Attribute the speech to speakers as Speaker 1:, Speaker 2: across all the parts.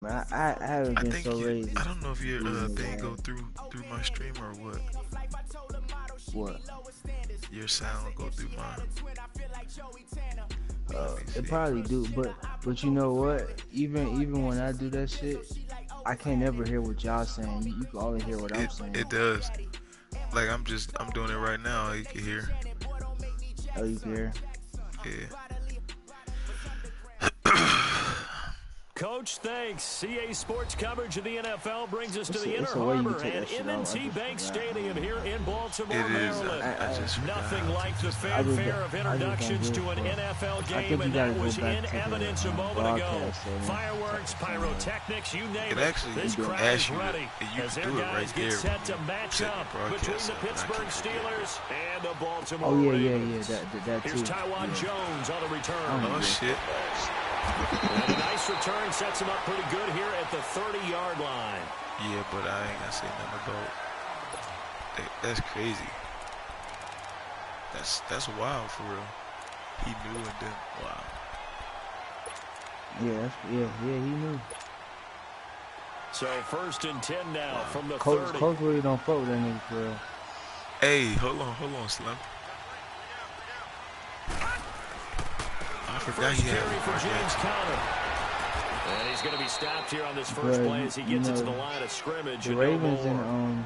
Speaker 1: Man, I haven't
Speaker 2: I
Speaker 1: been
Speaker 2: think
Speaker 1: so
Speaker 2: you.
Speaker 1: ready to
Speaker 2: I don't know if your
Speaker 1: leave
Speaker 2: thing
Speaker 1: nigga
Speaker 2: go
Speaker 1: ass.
Speaker 2: through my stream or what.
Speaker 1: What?
Speaker 2: Your sound go through mine. Let me
Speaker 1: It
Speaker 2: see.
Speaker 1: probably do, but you know what? Even when I do that shit, I can't ever hear what y'all saying. You can only hear what I'm saying.
Speaker 2: It does. Like I'm doing it right now. You can hear.
Speaker 1: Oh, you can hear?
Speaker 2: Yeah.
Speaker 3: Coach, thanks. CA Sports coverage of the NFL brings us to
Speaker 1: It's
Speaker 3: the Inner
Speaker 1: a way you can
Speaker 3: Harbor
Speaker 1: take
Speaker 3: and
Speaker 1: that shit off. I
Speaker 3: M&T
Speaker 1: just
Speaker 3: Bank
Speaker 1: forgot.
Speaker 3: Stadium here in
Speaker 2: It
Speaker 3: Baltimore,
Speaker 2: is.
Speaker 3: Maryland.
Speaker 2: I just forgot
Speaker 3: Nothing
Speaker 2: how
Speaker 3: like
Speaker 2: to
Speaker 3: the
Speaker 2: just.
Speaker 3: fanfare of
Speaker 1: I just don't
Speaker 3: introductions
Speaker 1: give
Speaker 3: to
Speaker 1: a
Speaker 3: an
Speaker 1: fuck.
Speaker 3: NFL
Speaker 1: I
Speaker 3: game,
Speaker 1: think you
Speaker 3: and
Speaker 1: gotta
Speaker 3: that
Speaker 1: go
Speaker 3: was
Speaker 1: back
Speaker 3: in
Speaker 1: to the
Speaker 3: evidence a moment ago.
Speaker 1: broadcast setting.
Speaker 3: Fireworks, pyrotechnics, you name
Speaker 2: It
Speaker 3: it.
Speaker 2: actually
Speaker 3: This crowd
Speaker 2: asks
Speaker 3: is
Speaker 2: you
Speaker 3: ready
Speaker 2: and you
Speaker 3: as
Speaker 2: can
Speaker 3: their
Speaker 2: do it right
Speaker 3: guys get
Speaker 2: there
Speaker 3: set
Speaker 2: when
Speaker 3: to
Speaker 2: you
Speaker 3: match
Speaker 2: set the
Speaker 3: up between
Speaker 2: broadcast
Speaker 3: the
Speaker 2: up, but I
Speaker 3: Pittsburgh
Speaker 2: keep forgetting.
Speaker 3: Steelers and the Baltimore
Speaker 1: Oh yeah.
Speaker 3: Ravens.
Speaker 1: That
Speaker 3: Here's
Speaker 1: too.
Speaker 3: Tywan
Speaker 1: Yeah.
Speaker 3: Jones on the
Speaker 1: I
Speaker 3: return.
Speaker 1: don't
Speaker 2: Oh
Speaker 1: give a
Speaker 2: shit.
Speaker 1: fuck.
Speaker 3: And a nice return sets him up pretty good here at the 30-yard line.
Speaker 2: Yeah, but I ain't gonna say nothing about that. That's crazy. That's wild for real. He knew and then wow.
Speaker 1: Yeah, he knew.
Speaker 3: So 1st and 10 now from the
Speaker 1: Coach
Speaker 3: 30.
Speaker 1: Coach really don't fuck with that nigga for real.
Speaker 2: Hey, hold on, Slim. I forgot
Speaker 3: First
Speaker 2: he had
Speaker 3: carry
Speaker 2: one
Speaker 3: for
Speaker 2: more
Speaker 3: James
Speaker 2: catch.
Speaker 3: Conner. And he's going to be stopped here on this first
Speaker 1: But
Speaker 3: play as he
Speaker 1: you
Speaker 3: gets it to
Speaker 1: know,
Speaker 3: the line of scrimmage.
Speaker 1: the
Speaker 3: And no
Speaker 1: Ravens
Speaker 3: more.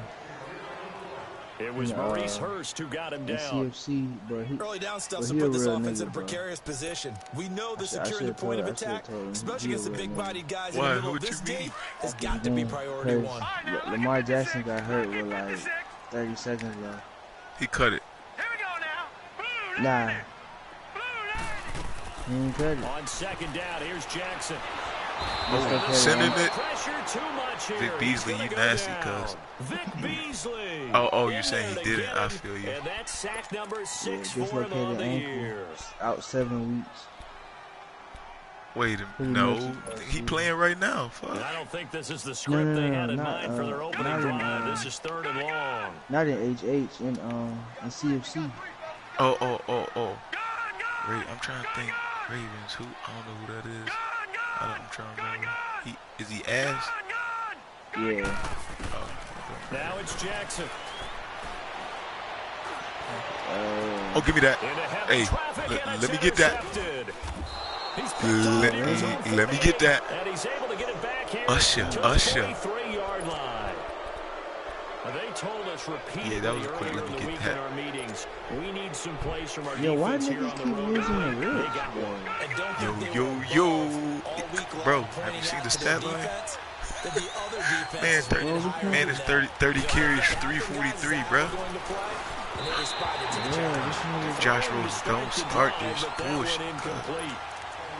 Speaker 3: It was Maurice
Speaker 1: in
Speaker 3: Hurst who got him
Speaker 1: in
Speaker 3: down.
Speaker 1: CFC,
Speaker 4: Early down stuff's to
Speaker 1: he a
Speaker 4: put this
Speaker 1: real
Speaker 4: offense in
Speaker 1: nigga,
Speaker 4: a
Speaker 1: bro.
Speaker 4: precarious position. We know the
Speaker 1: I
Speaker 4: securing
Speaker 1: should
Speaker 4: the
Speaker 1: have
Speaker 4: point of
Speaker 1: told
Speaker 4: attack,
Speaker 1: him
Speaker 4: especially
Speaker 1: he a
Speaker 4: against the
Speaker 1: real
Speaker 4: big
Speaker 1: nigga.
Speaker 4: body guys in the
Speaker 2: Why?
Speaker 4: middle of
Speaker 2: What you
Speaker 4: this game,
Speaker 2: mean?
Speaker 4: has got to be priority one.
Speaker 1: Lamar Jackson got hurt with like 30 seconds left.
Speaker 2: He cut it.
Speaker 1: Nah, he ain't cut it.
Speaker 3: On 2nd down, here's Jackson.
Speaker 2: Oh, sending it.
Speaker 3: Pressure too much here.
Speaker 2: Vic Beasley,
Speaker 3: He's
Speaker 2: you
Speaker 3: gonna go
Speaker 2: nasty,
Speaker 3: down.
Speaker 2: cuz.
Speaker 3: Vic Beasley.
Speaker 2: Oh, you
Speaker 3: in
Speaker 2: saying
Speaker 3: there
Speaker 2: he
Speaker 3: to
Speaker 2: didn't?
Speaker 3: get
Speaker 2: I
Speaker 3: him,
Speaker 2: feel you.
Speaker 3: And that's sack number
Speaker 1: Yeah,
Speaker 3: 6 for him on
Speaker 1: dislocated
Speaker 3: the
Speaker 1: ankle,
Speaker 3: year.
Speaker 1: out 7 weeks.
Speaker 2: Wait a
Speaker 1: Pretty
Speaker 2: no.
Speaker 1: much his first
Speaker 2: He
Speaker 1: season.
Speaker 2: playing right now.
Speaker 3: And
Speaker 2: Fuck.
Speaker 3: I don't think this is the script they had in
Speaker 1: Not
Speaker 3: mind for their opening
Speaker 1: not
Speaker 3: drive.
Speaker 1: in
Speaker 3: This is 3rd and long.
Speaker 1: not in HH in CFC.
Speaker 2: Oh. I'm trying to think. Ravens. Who? I don't know who that is. I'm trying to remember. Is he ass?
Speaker 1: Yeah.
Speaker 2: Oh.
Speaker 3: Now it's Jackson.
Speaker 2: Oh, give me that.
Speaker 3: Into heavy
Speaker 2: Hey,
Speaker 3: traffic, and
Speaker 2: let
Speaker 3: it's
Speaker 2: me get that.
Speaker 3: intercepted. He's picked off near his own
Speaker 2: Let me get that.
Speaker 3: And he's able to get it back here
Speaker 2: Usher.
Speaker 3: to the 23-yard line. They told us repeatedly
Speaker 2: that was quick.
Speaker 3: earlier
Speaker 2: Let
Speaker 3: in
Speaker 2: me
Speaker 3: the
Speaker 2: get
Speaker 3: week
Speaker 2: that.
Speaker 3: in our meetings, we need some plays from our
Speaker 1: Yo, why
Speaker 3: defense here
Speaker 1: niggas
Speaker 3: on the
Speaker 1: keep
Speaker 3: road.
Speaker 1: losing the
Speaker 3: They
Speaker 1: ribs,
Speaker 3: got
Speaker 1: bro?
Speaker 3: one.
Speaker 4: And don't think they were
Speaker 2: Yo.
Speaker 4: all week long
Speaker 2: Bro, have you
Speaker 4: pointing
Speaker 2: seen
Speaker 4: out
Speaker 2: the
Speaker 4: to their
Speaker 2: stat line?
Speaker 4: defense that the other defense
Speaker 2: Man,
Speaker 4: is rated higher
Speaker 2: man
Speaker 4: than
Speaker 2: is
Speaker 4: them.
Speaker 2: 30 carries,
Speaker 4: Half the guys
Speaker 2: 343,
Speaker 4: out
Speaker 2: bro.
Speaker 4: are going to play, and they responded to the
Speaker 1: Yeah,
Speaker 4: challenge.
Speaker 1: this nigga.
Speaker 2: Josh Rose don't start this
Speaker 3: But that
Speaker 2: bullshit.
Speaker 3: went incomplete.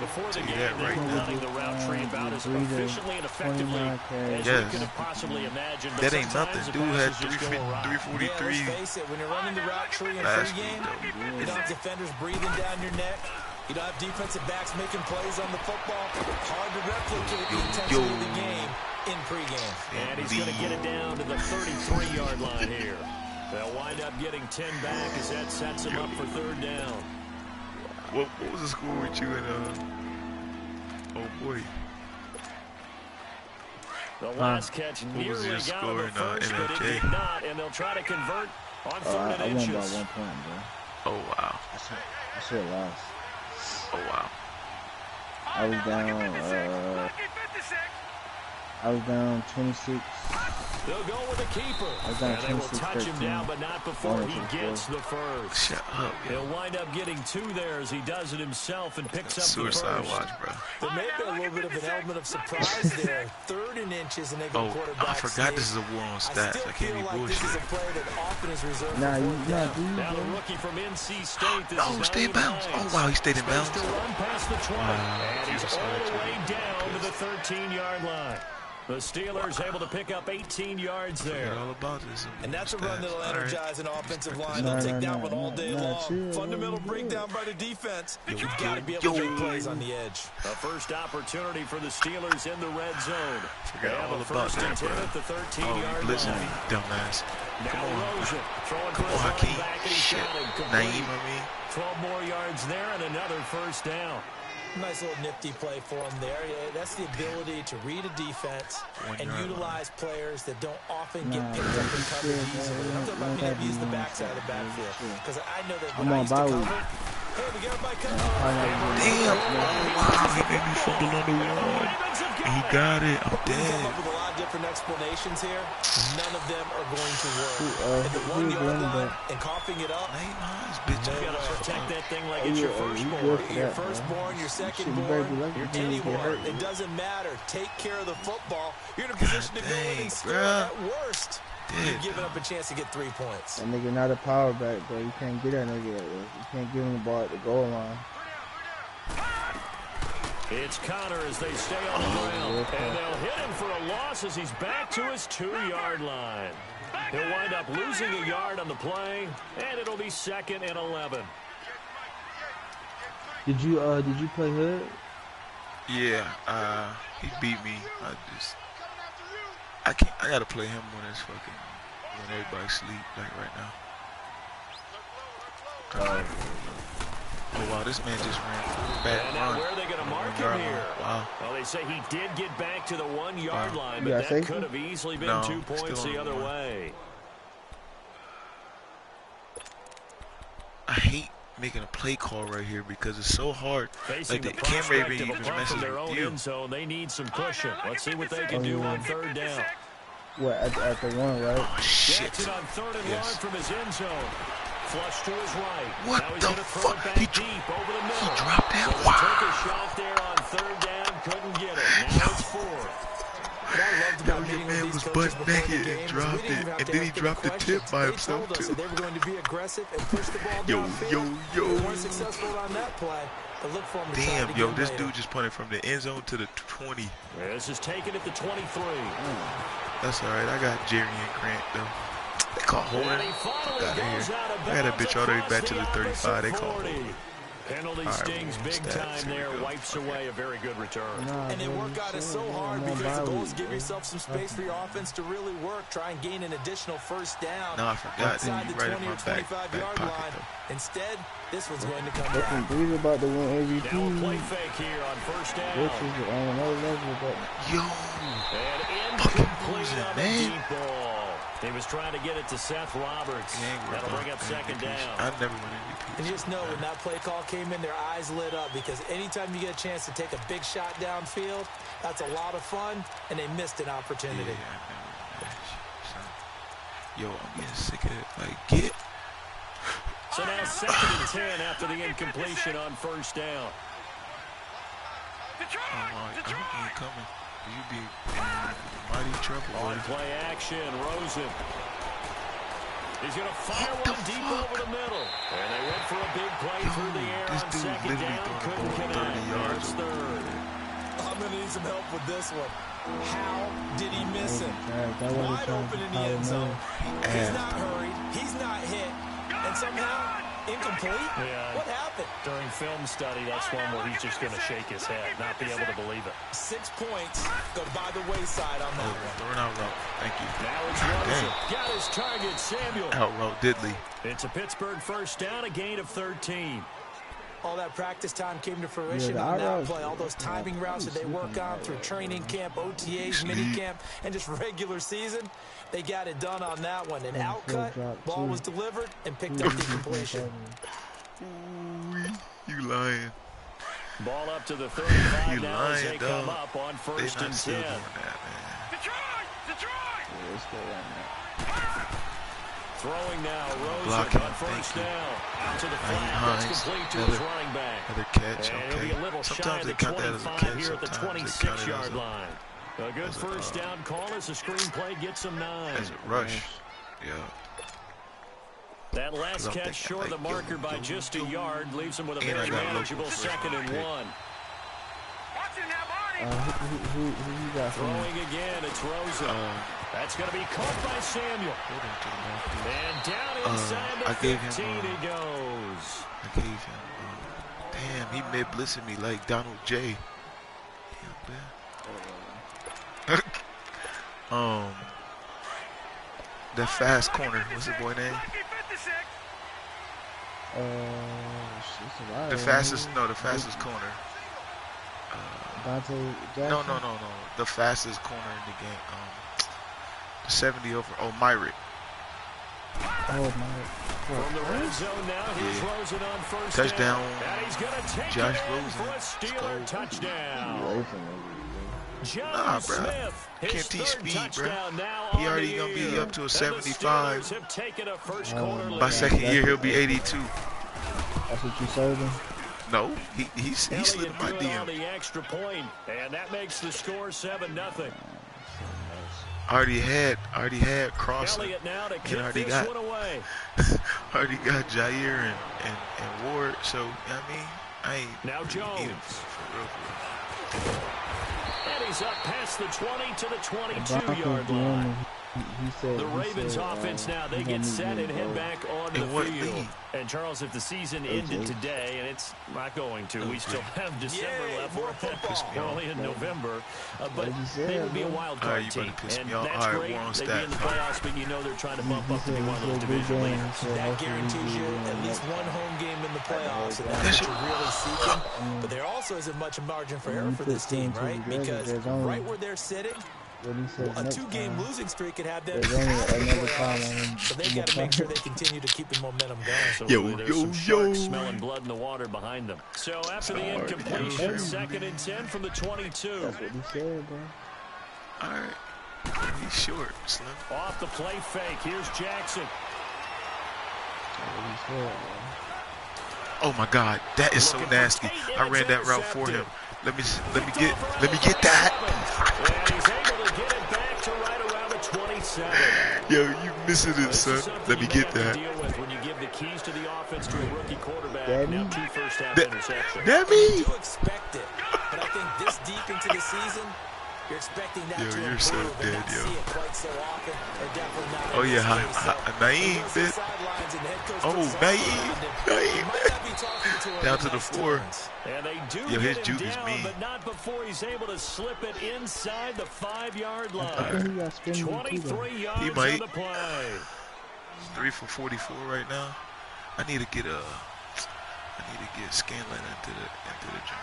Speaker 3: Before the
Speaker 2: Tell you
Speaker 3: game,
Speaker 2: that
Speaker 3: they
Speaker 2: right
Speaker 3: were
Speaker 2: now.
Speaker 3: running the route tree about as efficiently and effectively
Speaker 1: 29 carries.
Speaker 3: as
Speaker 2: Yes.
Speaker 3: we could have possibly imagined. But
Speaker 2: That ain't
Speaker 3: sometimes
Speaker 2: nothing.
Speaker 3: the
Speaker 2: Dude had
Speaker 3: passes just go awry.
Speaker 4: Yeah,
Speaker 2: 343
Speaker 4: let's face it, when you're running the route tree in
Speaker 2: last
Speaker 4: pregame,
Speaker 2: week, though.
Speaker 4: you don't have defenders breathing down your neck. You don't have defensive backs making plays on the football. Hard to replicate the intensity of the game in pregame.
Speaker 3: And he's going to get it down to the 33-yard line here. They'll wind up getting 10 back as that sets him up for 3rd down.
Speaker 2: What was the score with you and oh boy.
Speaker 3: The last catch
Speaker 2: was
Speaker 3: nearly
Speaker 2: your
Speaker 3: got him
Speaker 2: score
Speaker 3: a
Speaker 2: in,
Speaker 3: first, but it
Speaker 2: MLJ?
Speaker 3: did not. And they'll try to convert on 3rd
Speaker 1: I
Speaker 3: and
Speaker 1: won by
Speaker 3: inches.
Speaker 1: 1 point, bro.
Speaker 2: Oh wow.
Speaker 1: I should have lost.
Speaker 2: Oh wow.
Speaker 1: I was down 26.
Speaker 3: They'll go with a keeper.
Speaker 1: was down
Speaker 3: And they will
Speaker 1: 26-13.
Speaker 3: touch him down, but not before he
Speaker 1: Bonus
Speaker 3: gets the first.
Speaker 2: Shut up,
Speaker 3: He'll
Speaker 2: yo.
Speaker 3: wind up getting 2 there as he does it himself and picks up the
Speaker 2: Suicide
Speaker 3: first.
Speaker 2: watch, bro.
Speaker 4: There may have been a little bit of an element of surprise there. 3rd and inches, and they go
Speaker 2: Oh,
Speaker 4: quarterback
Speaker 2: I forgot
Speaker 4: sneak.
Speaker 2: this is a war on
Speaker 4: I
Speaker 2: stats.
Speaker 4: still
Speaker 2: I can't
Speaker 4: feel
Speaker 2: be
Speaker 4: like this is a
Speaker 2: bullshit.
Speaker 4: player that often is reserved
Speaker 1: Nah,
Speaker 4: for
Speaker 1: you
Speaker 4: fourth
Speaker 1: not
Speaker 4: down.
Speaker 1: do
Speaker 3: Now the
Speaker 1: bro.
Speaker 3: rookie from NC State. This
Speaker 2: No,
Speaker 3: is
Speaker 2: stay in bounds. Oh wow, he stayed in
Speaker 3: Space
Speaker 2: bounds.
Speaker 3: to run past the 20. And he's
Speaker 2: Jesus,
Speaker 3: all the
Speaker 2: sorry,
Speaker 3: way
Speaker 2: too.
Speaker 3: down to the 13-yard line. The Steelers able to pick up 18 yards there.
Speaker 2: Forgot all about this.
Speaker 4: And that's a run that'll
Speaker 2: All right.
Speaker 4: energize an offensive line.
Speaker 1: No,
Speaker 4: They'll take
Speaker 1: no,
Speaker 4: that
Speaker 1: no,
Speaker 4: one all
Speaker 1: no,
Speaker 4: day
Speaker 1: no,
Speaker 4: long.
Speaker 1: chill,
Speaker 4: Fundamental
Speaker 1: man.
Speaker 4: breakdown by the defense.
Speaker 2: Yo,
Speaker 4: You've got to be able to
Speaker 2: yo.
Speaker 4: make plays on the edge.
Speaker 3: A first opportunity for the Steelers in the red zone. They
Speaker 2: Forgot
Speaker 3: have
Speaker 2: all
Speaker 3: a
Speaker 2: about
Speaker 3: first and
Speaker 2: that,
Speaker 3: 10
Speaker 2: bro.
Speaker 3: at the
Speaker 2: Oh,
Speaker 3: 13-yard
Speaker 2: you blitzing
Speaker 3: line.
Speaker 2: me, dumbass.
Speaker 3: Now
Speaker 2: Come on.
Speaker 3: Rosen throwing
Speaker 2: Come
Speaker 3: for
Speaker 2: on,
Speaker 3: his running
Speaker 2: Hakeem.
Speaker 3: back, and he's
Speaker 2: Shit.
Speaker 3: got it complete.
Speaker 2: Naeem, I mean.
Speaker 3: 12 more yards there and another first down.
Speaker 4: Nice little nifty play for him there. Yeah, that's the ability to read a defense and utilize players that don't often get picked up and covered easily. I'm talking about being able to use the backside of the backfield. Because I know that when I used to cover, hey, we got everybody covered.
Speaker 2: Damn. Wow, he made me fumble on the one. And he got it. I'm dead.
Speaker 4: Come up with a lot of different explanations here. None of them are going to work. At the 1 yard line and coughing it up.
Speaker 3: You gotta protect that thing like it's your firstborn.
Speaker 4: Your firstborn, your secondborn, anyone. It doesn't matter. Take care of the football. You're in a position to go in and score at worst. You're giving up a chance to get 3 points.
Speaker 1: That nigga not a power back, bro. You can't get that nigga. You can't give him the ball at the goal line.
Speaker 3: It's Connor as they stay on the ground. And they'll hit him for a loss as he's back to his 2-yard line. He'll wind up losing a yard on the play, and it'll be 2nd and 11.
Speaker 1: Did you play Hood?
Speaker 2: Yeah, he beat me. I gotta play him when everybody sleep, like right now. Oh wow, this man just ran back.
Speaker 3: And now where are they gonna mark him here?
Speaker 2: Wow.
Speaker 3: Well, they say he did get back to the 1-yard line, but that could have easily been 2 points the other way.
Speaker 2: I hate making a play call right here because it's so hard.
Speaker 3: Facing
Speaker 2: like
Speaker 3: the
Speaker 2: camera
Speaker 3: prospect of a punt from their own end zone, they need some cushion. Let's see what they can do on 3rd down.
Speaker 1: What, at the 1, right?
Speaker 2: Oh shit!
Speaker 3: Gets it on 3rd and 1 from his end zone. Flush to his right.
Speaker 2: What
Speaker 3: now he's
Speaker 2: the
Speaker 3: gonna throw
Speaker 2: fuck?
Speaker 3: it back
Speaker 2: He
Speaker 3: deep over the middle.
Speaker 2: dropped that.
Speaker 3: So
Speaker 2: Wow.
Speaker 3: Took a shot there on 3rd down, couldn't get it. Now it's 4th.
Speaker 4: What I loved about
Speaker 2: Your
Speaker 4: meeting
Speaker 2: man
Speaker 4: with these
Speaker 2: was
Speaker 4: coaches
Speaker 2: butt
Speaker 4: before the
Speaker 2: naked
Speaker 4: game
Speaker 2: and
Speaker 4: is
Speaker 2: dropped
Speaker 4: we didn't
Speaker 2: it,
Speaker 4: even have
Speaker 2: and
Speaker 4: to
Speaker 2: then he
Speaker 4: ask any
Speaker 2: dropped the tip
Speaker 4: questions.
Speaker 2: by
Speaker 4: They
Speaker 2: himself
Speaker 4: told us
Speaker 2: too.
Speaker 4: that they were going to be aggressive and push the ball downfield. They weren't successful on that play, but look for them to try
Speaker 2: Damn,
Speaker 4: to
Speaker 2: yo,
Speaker 4: get
Speaker 2: this
Speaker 4: later.
Speaker 2: dude just punted from the end zone to the 20.
Speaker 3: This is taken at the 23.
Speaker 2: That's alright. I got Jerry and Grant though. They call holding.
Speaker 3: And he finally
Speaker 2: Out of
Speaker 3: goes
Speaker 2: here.
Speaker 3: out of
Speaker 2: I got that
Speaker 3: bounds
Speaker 2: bitch all the way
Speaker 3: across
Speaker 2: back to the
Speaker 3: opposite
Speaker 2: 35. They call
Speaker 3: 40.
Speaker 2: holding.
Speaker 3: Penalty
Speaker 2: All right,
Speaker 3: stings
Speaker 2: man,
Speaker 3: big
Speaker 2: stats.
Speaker 3: time
Speaker 2: Here
Speaker 3: there.
Speaker 2: we go.
Speaker 3: Wipes away a very good return.
Speaker 1: Nah,
Speaker 4: And they
Speaker 1: bro,
Speaker 4: work out it so hard because the goal is give yourself some space for your offense to really work. Try and gain an additional 1st down.
Speaker 2: No, I forgot that
Speaker 4: outside
Speaker 2: you
Speaker 4: the
Speaker 2: right in
Speaker 4: 20
Speaker 2: my
Speaker 4: or
Speaker 2: back
Speaker 4: 25-yard
Speaker 2: pocket
Speaker 4: line.
Speaker 2: though.
Speaker 4: Instead, this one's going to come
Speaker 1: Listen,
Speaker 4: back.
Speaker 1: Breeze about to win MVP.
Speaker 3: Now a play fake here on 1st down.
Speaker 1: Which is on another level, but
Speaker 2: Yo,
Speaker 3: And
Speaker 2: fucking
Speaker 3: incomplete
Speaker 2: losing,
Speaker 3: on a
Speaker 2: man.
Speaker 3: deep ball. He was trying to get it to Seth Roberts. That'll bring up 2nd down.
Speaker 2: I never won MVP.
Speaker 4: And just know when that play call came in, their eyes lit up because anytime you get a chance to take a big shot downfield, that's a lot of fun, and they missed an opportunity.
Speaker 2: Yo, I'm getting sick of it. Like, get.
Speaker 3: So now 2nd and 10 after the incompletion on 1st down.
Speaker 2: I hope you ain't coming. You be in mighty trouble.
Speaker 3: On play action, Rosen. He's going to fire one deep over the middle. And they went for a big play through the air
Speaker 2: this
Speaker 3: on
Speaker 2: dude
Speaker 3: 2nd
Speaker 2: literally
Speaker 3: down.
Speaker 2: throwing the
Speaker 3: Couldn't
Speaker 2: ball
Speaker 3: connect.
Speaker 2: 30 yards.
Speaker 3: It's 3rd.
Speaker 4: I'm going to need some help with this one. How did he miss him?
Speaker 1: that wasn't
Speaker 4: Wide open in the end zone. He's not hurried. He's not hit. And somehow, incomplete?
Speaker 3: Yeah.
Speaker 4: What happened?
Speaker 3: During film study, that's one where he's just going to shake his head, not be able to believe it.
Speaker 4: 6 points go by the wayside on that one.
Speaker 2: Throwing out route. Thank you.
Speaker 3: Now it's Rosen. Got his target, Samuel.
Speaker 2: Out route Diddley.
Speaker 3: It's a Pittsburgh 1st down, a gain of 13.
Speaker 4: All that practice time came to fruition on that play. All those timing routes that they work on through training camp, OTAs, minicamp, and just regular season, they got it done on that one. An outcut, ball was delivered, and picked up the completion.
Speaker 2: You lying.
Speaker 3: Ball up to the 35
Speaker 2: You
Speaker 3: now as they
Speaker 2: lying,
Speaker 3: come
Speaker 2: dog.
Speaker 3: up on
Speaker 2: They
Speaker 3: 1st
Speaker 2: not
Speaker 3: and
Speaker 2: still
Speaker 3: 10.
Speaker 2: doing that, man.
Speaker 3: Throwing now, Rosen
Speaker 2: Blocking,
Speaker 3: on 1st
Speaker 2: thank you.
Speaker 3: down. Out to the flat,
Speaker 2: Hines,
Speaker 3: that's complete to
Speaker 2: another-
Speaker 3: his running back.
Speaker 2: Another catch,
Speaker 3: And he'll
Speaker 2: okay.
Speaker 3: be a little shy
Speaker 2: Sometimes
Speaker 3: of
Speaker 2: they
Speaker 3: the
Speaker 2: count that as a
Speaker 3: 25
Speaker 2: catch.
Speaker 3: here at the
Speaker 2: Sometimes they count it
Speaker 3: 26-yard
Speaker 2: as
Speaker 3: line. A good first down call as the screenplay gets him 9.
Speaker 2: as a rush. Yeah.
Speaker 3: That last
Speaker 2: 'Cause I'm
Speaker 3: catch
Speaker 2: thinking,
Speaker 3: short of the
Speaker 2: like,
Speaker 3: marker by just a yard leaves him with a
Speaker 2: And I
Speaker 3: very
Speaker 2: got
Speaker 3: manageable
Speaker 2: local
Speaker 3: 2nd and
Speaker 2: pick.
Speaker 3: 1.
Speaker 1: who you got from
Speaker 3: Throwing again, it's Rosen. That's going to be caught by Samuel. And down inside the
Speaker 2: I gave him,
Speaker 3: 15 he goes.
Speaker 2: I gave him. Damn, he mid-blitzing me like Donald J. Yeah, that fast corner. What's the boy name? The fastest corner.
Speaker 1: Dante Jackson?
Speaker 2: No. The fastest corner in the game. 70 over. Oh, Myrick.
Speaker 3: From the red zone now, he throws it on first
Speaker 2: touchdown.
Speaker 3: down. And he's going to take
Speaker 2: Josh
Speaker 3: it in
Speaker 2: Rosen.
Speaker 3: for a Steeler touchdown.
Speaker 2: Nah, bro. Can't teach speed, bro. He already gonna be up to a 75. By second year, he'll be 82.
Speaker 1: That's what you sold him?
Speaker 2: No, he slid in my DM.
Speaker 3: The extra point, and that makes the score 7-0.
Speaker 2: Already had Crossing, and already got Jair and Ward. So I mean, I ain't
Speaker 3: now Jones.
Speaker 2: For real.
Speaker 3: And he's up past the 20 to the 22-yard line. The Ravens offense now, they get set and head back on the field. And Charles, if the season ended today, and it's not going to, we still have December left. We're only in November. But they would be a wild card team. And that's great. They'd be in the playoffs, but you know they're trying to bump up to be one of those division leaders.
Speaker 4: That guarantees you at least one home game in the playoffs, and that's what you're really seeking. But there also isn't much margin for error for this team, right? Because right where they're sitting, a two-game losing streak could have them so they got to make sure they continue to keep the momentum going.
Speaker 3: Yo, smelling blood in the water behind them. So after the incompletion, 2nd and 10 from the 22.
Speaker 1: That's what he said, bro.
Speaker 2: All right, he's short, Slim.
Speaker 3: Off the play fake. Here's Jackson.
Speaker 1: That's what he said, bro.
Speaker 2: Oh my God, that is so nasty. I ran that route for him. Let me get that.
Speaker 3: And he's able to get it back to right around the 27.
Speaker 2: Yo, you missing it, son. Let me get that.
Speaker 3: When you give the keys to the offense to a rookie quarterback, now 2 first-half interceptions.
Speaker 2: That me?
Speaker 4: You do expect it, but I think this deep into the season, you're expecting that to
Speaker 2: you're
Speaker 4: improve
Speaker 2: so
Speaker 4: and
Speaker 2: dead,
Speaker 4: not
Speaker 2: yo.
Speaker 4: see it quite so often, or definitely not.
Speaker 2: Oh yeah, Naeem, bitch. Oh, Naeem. Down to the 4.
Speaker 3: And they do
Speaker 2: Yo, his
Speaker 3: get him
Speaker 2: juke is
Speaker 3: down,
Speaker 2: mean.
Speaker 3: but not before he's able to slip it inside the 5-yard line.
Speaker 1: I think he got spinning
Speaker 3: 23 yards
Speaker 2: He might.
Speaker 3: on the play.
Speaker 2: 3 for 44 right now. I need to get Scanlon into the jump.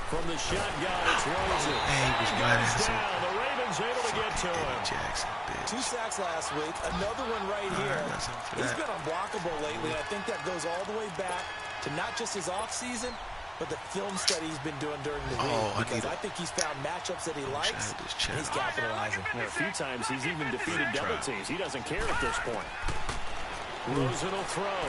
Speaker 3: From the shotgun, it's Rosen.
Speaker 2: Man, he was right
Speaker 3: Goes
Speaker 2: ass
Speaker 3: down.
Speaker 2: open.
Speaker 3: The Ravens able to get to him.
Speaker 2: Jackson, bitch.
Speaker 4: 2 sacks last week, another one right here.
Speaker 2: got something for
Speaker 4: He's
Speaker 2: that.
Speaker 4: been unblockable lately. I think that goes all the way back to not just his offseason, but the film study he's been doing during the week. Because I think he's found matchups that he likes, and he's capitalizing.
Speaker 3: A few times he's even defeated double teams. He doesn't care at this point. Rosen will throw.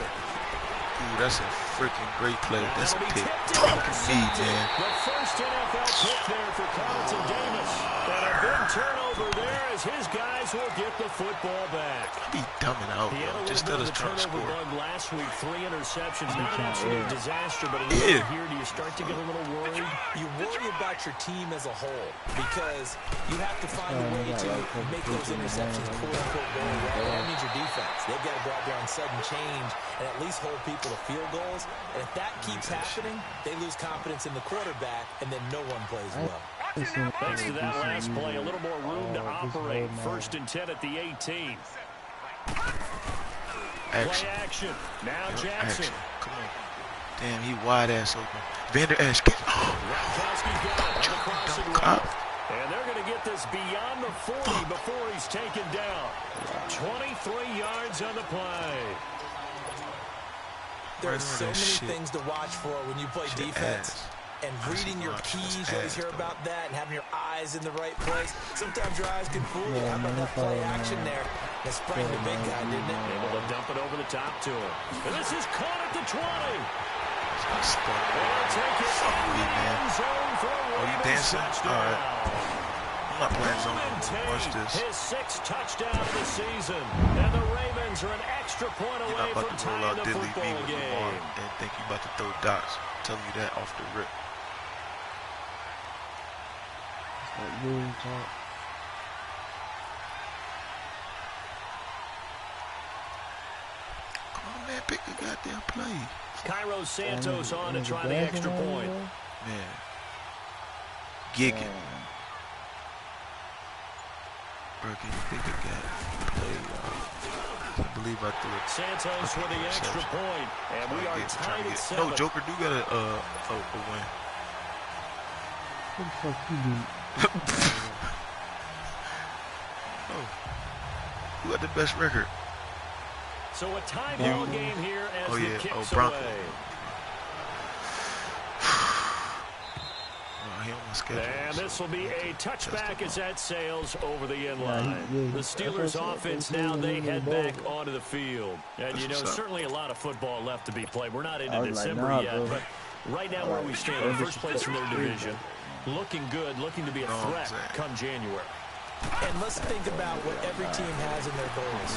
Speaker 2: Ooh, that's a freaking great play. That's a pick. Talking me, man.
Speaker 3: The first NFL pick there for Carlton Davis. And a big turnover there as his guys will get the football back.
Speaker 2: He dumbing out,
Speaker 3: He had
Speaker 2: bro.
Speaker 3: a
Speaker 2: Just
Speaker 3: little
Speaker 2: let
Speaker 3: bit
Speaker 2: us
Speaker 3: of
Speaker 2: try to
Speaker 3: a turnover
Speaker 2: score.
Speaker 3: bug last week. 3 interceptions. Not an absolute disaster, but a little here. Do you start to get a little worried?
Speaker 4: You worry about your team as a whole because you have to find a way to make those interceptions quote-unquote go well. That means your defense. They've got to go out there on sudden change and at least hold people to field goals. And if that keeps happening, they lose confidence in the quarterback, and then no one plays well.
Speaker 3: Thanks to that last play, a little more room to operate. 1st and 10 at the 18. Play action. Now Jackson.
Speaker 2: Action. Come on. Damn, he wide ass open. Vander Esch.
Speaker 3: Gronkowski's got it on the crossing route. And they're going to get this beyond the 40 before he's taken down. 23 yards on the play.
Speaker 4: There's so many things to watch for when you play defense. And reading your keys, you always hear about that, and having your eyes in the right place. Sometimes your eyes can fool you. How about that play action there? That sprang the big guy, didn't it?
Speaker 3: Able to dump it over the top to him. And this is caught at the 20.
Speaker 2: They'll
Speaker 3: take it in the end zone for a
Speaker 2: you dancing?
Speaker 3: touchdown.
Speaker 2: All right. I'm not playing zone. Watch this.
Speaker 3: His 6th touchdown of the season. And the Ravens are an extra point
Speaker 2: You're
Speaker 3: away
Speaker 2: not about
Speaker 3: from
Speaker 2: to roll
Speaker 3: tying
Speaker 2: out
Speaker 3: the
Speaker 2: Diddley B
Speaker 3: football
Speaker 2: with Lamar
Speaker 3: game.
Speaker 2: and think you about to throw dots. I'm telling you that off the rip. Come on, man, pick the goddamn play.
Speaker 3: Cairo Santos on to try the extra point.
Speaker 2: Man. Gigging. Bro, can you pick a goddamn play, I believe I threw it.
Speaker 3: Santos with the extra point. And we are tied at 7.
Speaker 2: No, Joker do got a win.
Speaker 1: What the fuck you do?
Speaker 2: Oh. Who got the best record?
Speaker 3: So a tie ball game here as the kicks
Speaker 2: Bronco.
Speaker 3: away. And this will be a touchback as that sails over the end line. The Steelers offense now, they head back onto the field. And, you know, certainly a lot of football left to be played. We're not into December yet, but right now where we stand, in first place in their division, looking good, looking to be a threat come January.
Speaker 4: And let's think about what every team has in their goals.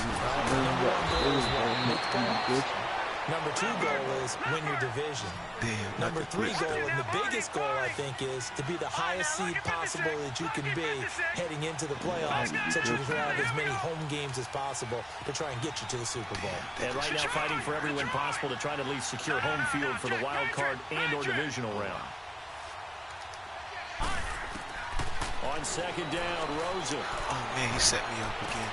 Speaker 4: Number 1 goal is make the playoffs. Number 2 goal is win your division. Number 3 goal, and the biggest goal, I think, is to be the highest seed possible that you can be heading into the playoffs, so you can have as many home games as possible to try and get you to the Super Bowl.
Speaker 3: And right now fighting for every win possible to try to at least secure home field for the wild card and or divisional round. On second down, Rosen.
Speaker 2: Oh, man, he set me up again.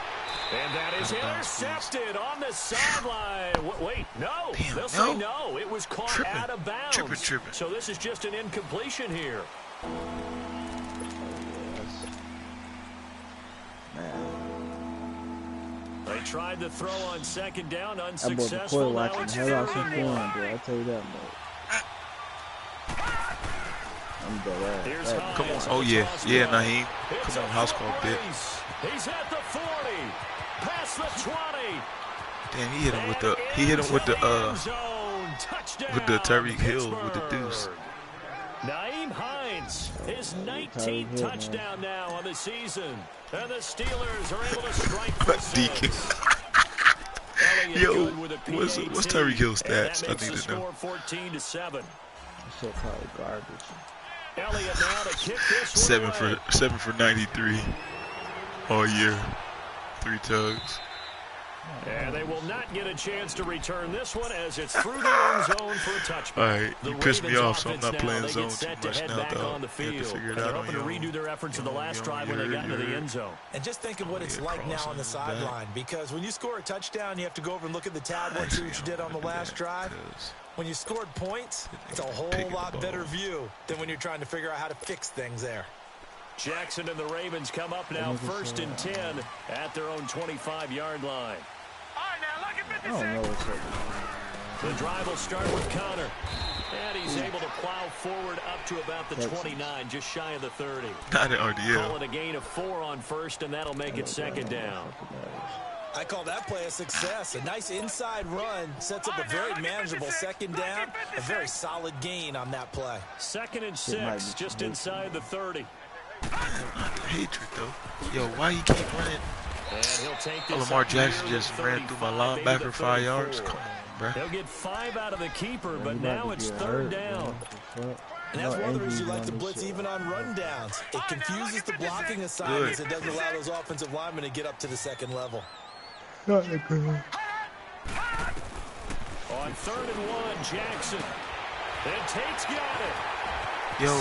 Speaker 3: And that is intercepted on the sideline. Wait, no.
Speaker 2: Damn,
Speaker 3: They'll say no. It was caught out of bounds.
Speaker 2: Tripping.
Speaker 3: So this is just an incompletion here. They tried to throw on second down, unsuccessful. Now it's 3rd and 1.
Speaker 1: I'll tell you that, bro.
Speaker 3: Here's
Speaker 2: Come on. Oh, yeah. Yeah, Naheem. Come on, house call, bit.
Speaker 3: He's at the 40. Past the 20.
Speaker 2: Damn, he hit him with the Tyreek Hill with the deuce.
Speaker 3: Nyheim Hines, his 19th touchdown now on the season. And the Steelers are able to strike for 6.
Speaker 2: Yo, what's Tyreek Hill's stats? I need to know.
Speaker 3: 14-7.
Speaker 1: That's so probably garbage.
Speaker 3: Elliott now to kick this
Speaker 2: 7 for 93 all year. 3 tugs.
Speaker 3: And they will not get a chance to return this one as it's through the end zone for a touchback.
Speaker 2: All right, you pissed me off, so I'm not playing zone too much now, dog.
Speaker 3: They're hoping to redo their efforts in the last drive when they got into the end zone.
Speaker 4: And just think of what it's like now on the sideline, because when you score a touchdown, you have to go over and look at the tablet, see what you did on the last drive. When you scored points, it's a whole lot better view than when you're trying to figure out how to fix things there.
Speaker 3: Jackson and the Ravens come up now 1st and 10 at their own 25-yard line.
Speaker 1: I don't know what's up.
Speaker 3: The drive will start with Connor. And he's able to plow forward up to about the 29, just shy of the 30.
Speaker 2: Not an RDL.
Speaker 3: Calling a gain of 4 on first, and that'll make it 2nd down.
Speaker 4: I call that play a success. A nice inside run sets up a very manageable 2nd down. A very solid gain on that play.
Speaker 3: 2nd and 6, just inside the 30.
Speaker 2: Hatred, though. Yo, why you keep running?
Speaker 3: And he'll take this
Speaker 2: Lamar Jackson just ran through my linebacker 5 yards. Come on, bro.
Speaker 3: They'll get 5 out of the keeper, but now it's 3rd down.
Speaker 4: And that's one of the reasons you like to blitz even on run downs. It confuses the blocking assignments. It doesn't allow those offensive linemen to get up to the 2nd level.
Speaker 1: Not good.
Speaker 3: On 3rd and 1, Jackson. And Tate's got it.
Speaker 2: Yo,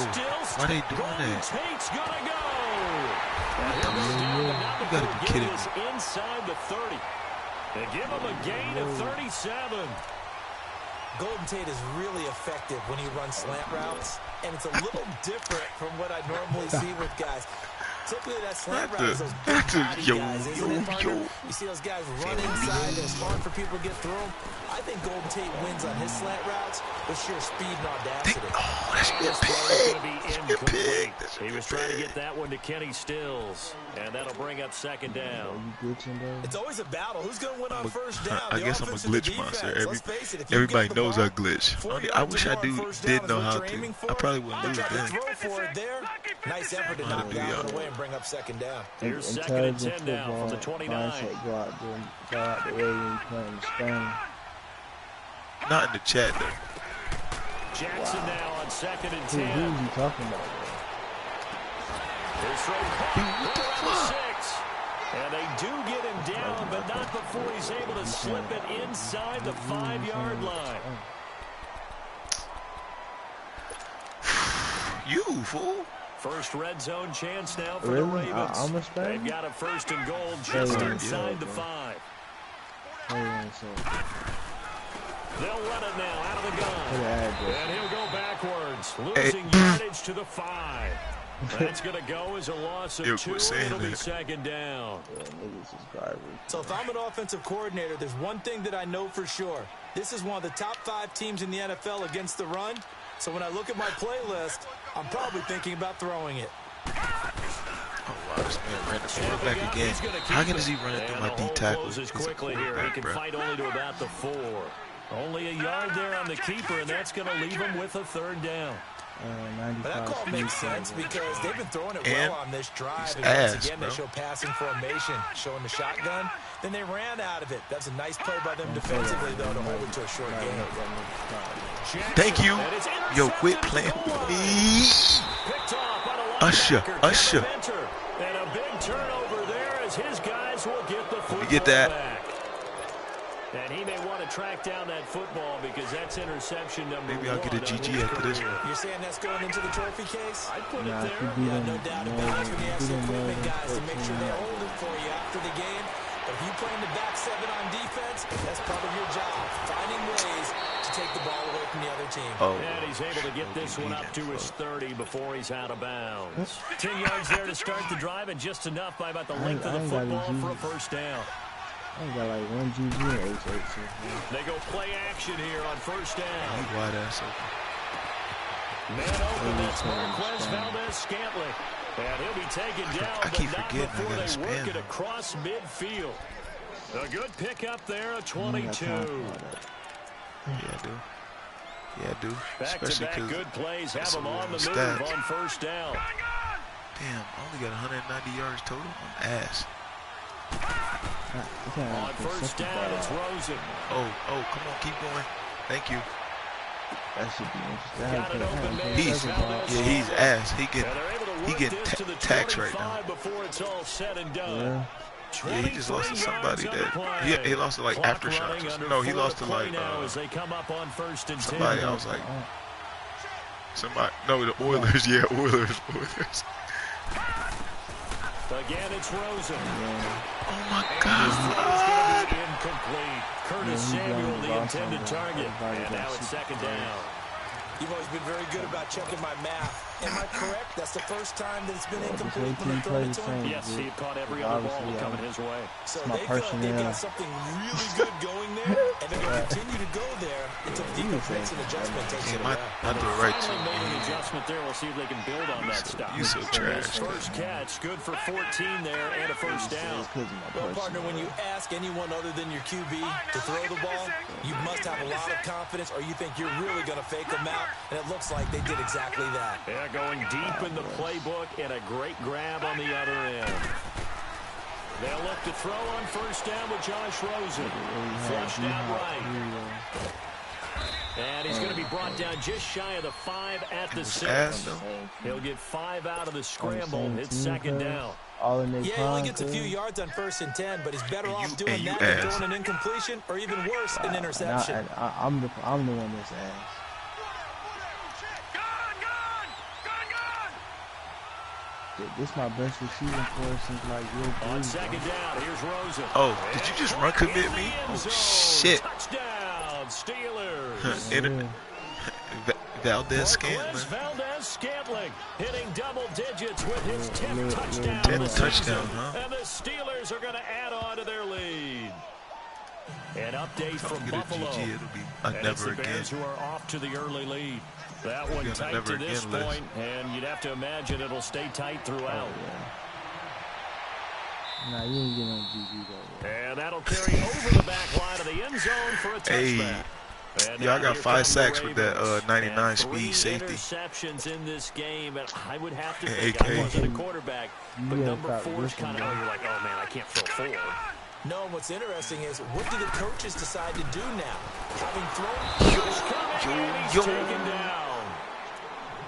Speaker 2: why they doing that?
Speaker 3: Tate's gonna go.
Speaker 2: You gotta be kidding me.
Speaker 3: Inside the 30. They give him a gain of 37.
Speaker 4: Golden Tate is really effective when he runs slant routes, and it's a little different from what I normally see with guys. Typically, that slant route is those big body guys, isn't it, partner? You see those guys run inside, and it's hard for people to get through them. I think Golden Tate wins on his slant routes with sheer speed and audacity.
Speaker 2: Oh, that's your
Speaker 3: pick. He was trying to get that one to Kenny Stills, and that'll bring up 2nd down.
Speaker 4: It's always a battle. Who's going to win on 1st down?
Speaker 2: I guess I'm a glitch monster. Everybody knows I glitch. I wish I did know how to. I probably wouldn't lose then.
Speaker 4: Nice effort to knock that one away and bring up 2nd down.
Speaker 3: Here's 2nd and 10 now from the 29.
Speaker 1: Go out the way when you playing Spain.
Speaker 2: Not in the chat, though.
Speaker 3: Jackson now on 2nd and 10.
Speaker 1: Who is he talking about, bro?
Speaker 3: His throw caught. 6. And they do get him down, but not before he's able to slip it inside the 5-yard line.
Speaker 2: You fool.
Speaker 3: First red zone chance now for the Ravens. They've got a 1st and goal just inside the 5. They'll run it now out of the gun. And he'll go backwards, losing yardage to the 5. That's going to go as a loss of 2, and it'll be second down.
Speaker 1: Yeah, niggas is garbage.
Speaker 4: So if I'm an offensive coordinator, there's one thing that I know for sure. This is one of the top 5 teams in the NFL against the run. So when I look at my playlist, I'm probably thinking about throwing it.
Speaker 2: Oh, wow, this man ran the quarterback again. How does he run it through my D tackles?
Speaker 3: Quickly here. He can fight only to about the 4. Only a yard there on the keeper, and that's going to leave him with a 3rd down.
Speaker 4: But that call makes sense because they've been throwing it well on this drive. And once again, they show passing formation, showing the shotgun. Then they ran out of it. That's a nice play by them defensively, though, to hold it to a short game.
Speaker 2: Thank you. Yo, quit playing with me. Usher.
Speaker 3: And a big turnover there as his guys will get the football
Speaker 2: get that.
Speaker 3: back. And he may want to track down that football because that's interception number 1.
Speaker 2: Maybe I'll get a GG after this one.
Speaker 4: You're saying that's going into the trophy case?
Speaker 3: I'd put it there.
Speaker 4: Yeah, no doubt about it. You have some equipment guys to make sure they hold it for you after the game. If you play in the back 7 on defense, that's part of your job. Finding ways to take the ball away from the other team.
Speaker 3: And he's able to get this one up to his 30 before he's out of bounds. 10 yards there to start the drive, and just enough by about the length of the football for a 1st down.
Speaker 1: I got like 1 GG and 8.
Speaker 3: They go play action here on 1st down.
Speaker 2: He wide ass open.
Speaker 3: Man open, that's Marquez Valdes-Scantling. And he'll be taken down,
Speaker 2: I keep
Speaker 3: but not
Speaker 2: forgetting
Speaker 3: before
Speaker 2: I gotta
Speaker 3: they work
Speaker 2: spam
Speaker 3: it across midfield. A good pickup there, a 22.
Speaker 2: Yeah, I do.
Speaker 3: Back-to-back good plays have him on the move on 1st down.
Speaker 2: Damn, I only got 190 yards total. I'm ass.
Speaker 3: On 1st down, it's Rosen.
Speaker 2: Oh, come on, keep going. Thank you.
Speaker 1: That should be interesting.
Speaker 2: He's ass. He get taxed right now.
Speaker 3: Before it's all said and done.
Speaker 2: Yeah, he just lost to somebody that he lost to like Aftershocks. No, he lost to like somebody. I was like somebody. No, the Oilers. Yeah, Oilers.
Speaker 3: Again, it's Rosen.
Speaker 2: Oh my God!
Speaker 3: Incomplete. Curtis Samuel, the intended target, and now it's 2nd down.
Speaker 4: You've always been very good about checking my math. Am I correct? That's the first time that it's been incomplete when they throw it to him?
Speaker 3: Yes, he caught every other ball coming his way.
Speaker 4: So they feel like they've got something really good going there, and they're going to continue to go there until the defense makes an adjustment, takes it around.
Speaker 2: I do it right too.
Speaker 3: Made an adjustment there. We'll see if they can build on that stuff.
Speaker 2: You so trash.
Speaker 3: First catch, good for 14 there, and a 1st down.
Speaker 4: Well, partner, when you ask anyone other than your QB to throw the ball, you must have a lot of confidence, or you think you're really going to fake them out, and it looks like they did exactly that.
Speaker 3: Yeah, going deep in the playbook, and a great grab on the other end. They'll look to throw on 1st down with Josh Rosen. Flushed out right. And he's going to be brought down just shy of the 5 at the 6. He'll get 5 out of the scramble. It's 2nd down.
Speaker 4: Yeah, he only gets a few yards on 1st and 10, but he's better off doing that than throwing an incompletion, or even worse, an interception.
Speaker 1: I'm the one that's ass. This my best receiving for since like year 3.
Speaker 3: On 2nd down, here's Rosen.
Speaker 2: Oh, did you just run commit me? Oh shit!
Speaker 3: Touchdown, Steelers.
Speaker 2: Valdes-Scantling.
Speaker 3: Valdes-Scantling hitting double digits with his 10th touchdown.
Speaker 2: 10th touchdown, huh?
Speaker 3: And the Steelers are going to add on to their lead. An update from Buffalo.
Speaker 2: And
Speaker 3: it's the Bears who are off to the early lead. That one tight to this point, and you'd have to imagine it'll stay tight throughout.
Speaker 1: Nah, you ain't getting on GG though.
Speaker 3: And that'll carry over the back line of the end zone for a touchback.
Speaker 2: Yeah, I got 5 sacks with that 99 speed safety.
Speaker 3: Interceptions in this game, and I would have to think I wasn't a quarterback, but number 4's kind of, you're like, oh man, I can't throw 4.
Speaker 4: No, and what's interesting is, what do the coaches decide to do now? Having thrown, he's taken down.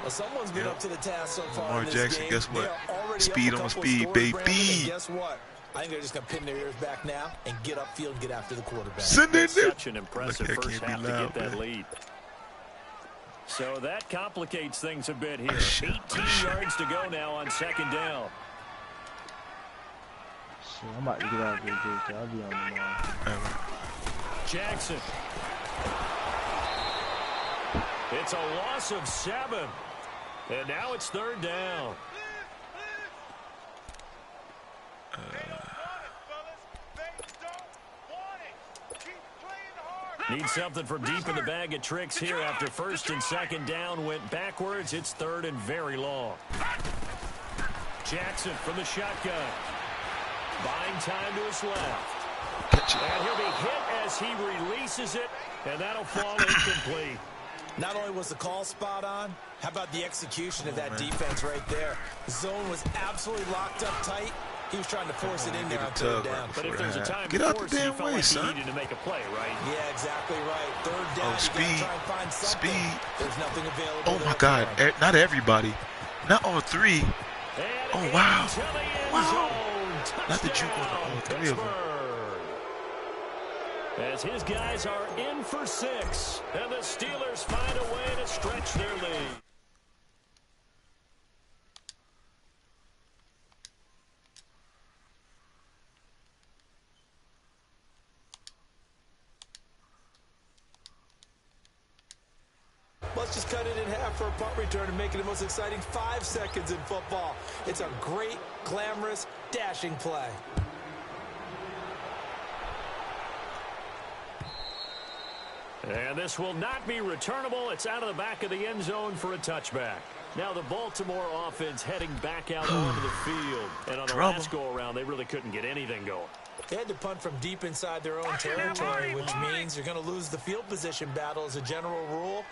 Speaker 4: Well, someone's been up to the task so far.
Speaker 2: Lamar
Speaker 4: in this
Speaker 2: Jackson,
Speaker 4: game.
Speaker 2: guess what? Speed on speed, baby.
Speaker 4: And guess what? I think they're just going to pin their ears back now and get upfield and get after the quarterback.
Speaker 2: Send it there.
Speaker 3: Such an impressive first half to get that lead. So that complicates things a bit here. 18 yards to go now on 2nd down.
Speaker 1: Shit, I'm about to get out of here, dude. I'll be on the line.
Speaker 3: Jackson. It's a loss of 7. And now it's third down. Need something from deep in the bag of tricks here after first and second down went backwards. It's third and very long. Jackson from the shotgun. Buying time to his left. And he'll be hit as he releases it, and that'll fall incomplete.
Speaker 4: Not only was the call spot on, how about the execution of that defense right there? The zone was absolutely locked up tight. He was trying to force it in there on third down.
Speaker 3: But if there's a time
Speaker 2: get
Speaker 3: to
Speaker 2: out
Speaker 3: force
Speaker 2: the
Speaker 3: it,
Speaker 2: damn
Speaker 3: he felt
Speaker 2: way,
Speaker 3: like
Speaker 2: son.
Speaker 3: he needed to make a play, right?
Speaker 4: Yeah, exactly right. Third down, you
Speaker 2: speed.
Speaker 4: gotta try and find something.
Speaker 2: Speed.
Speaker 4: There's nothing available.
Speaker 2: Oh my God! Not everybody, not all three.
Speaker 3: And
Speaker 2: Oh wow!
Speaker 3: Wow!
Speaker 2: Not the juke on all three of them.
Speaker 3: As his guys are in for 6, and the Steelers find a way to stretch their lead.
Speaker 4: Let's just cut it in half for a punt return and make it the most exciting 5 seconds in football. It's a great, glamorous, dashing play.
Speaker 3: And this will not be returnable. It's out of the back of the end zone for a touchback. Now the Baltimore offense heading back out onto the field. And on the last go-around, they really couldn't get anything going.
Speaker 4: They had to punt from deep inside their own territory, which means you're going to lose the field position battle as a general rule.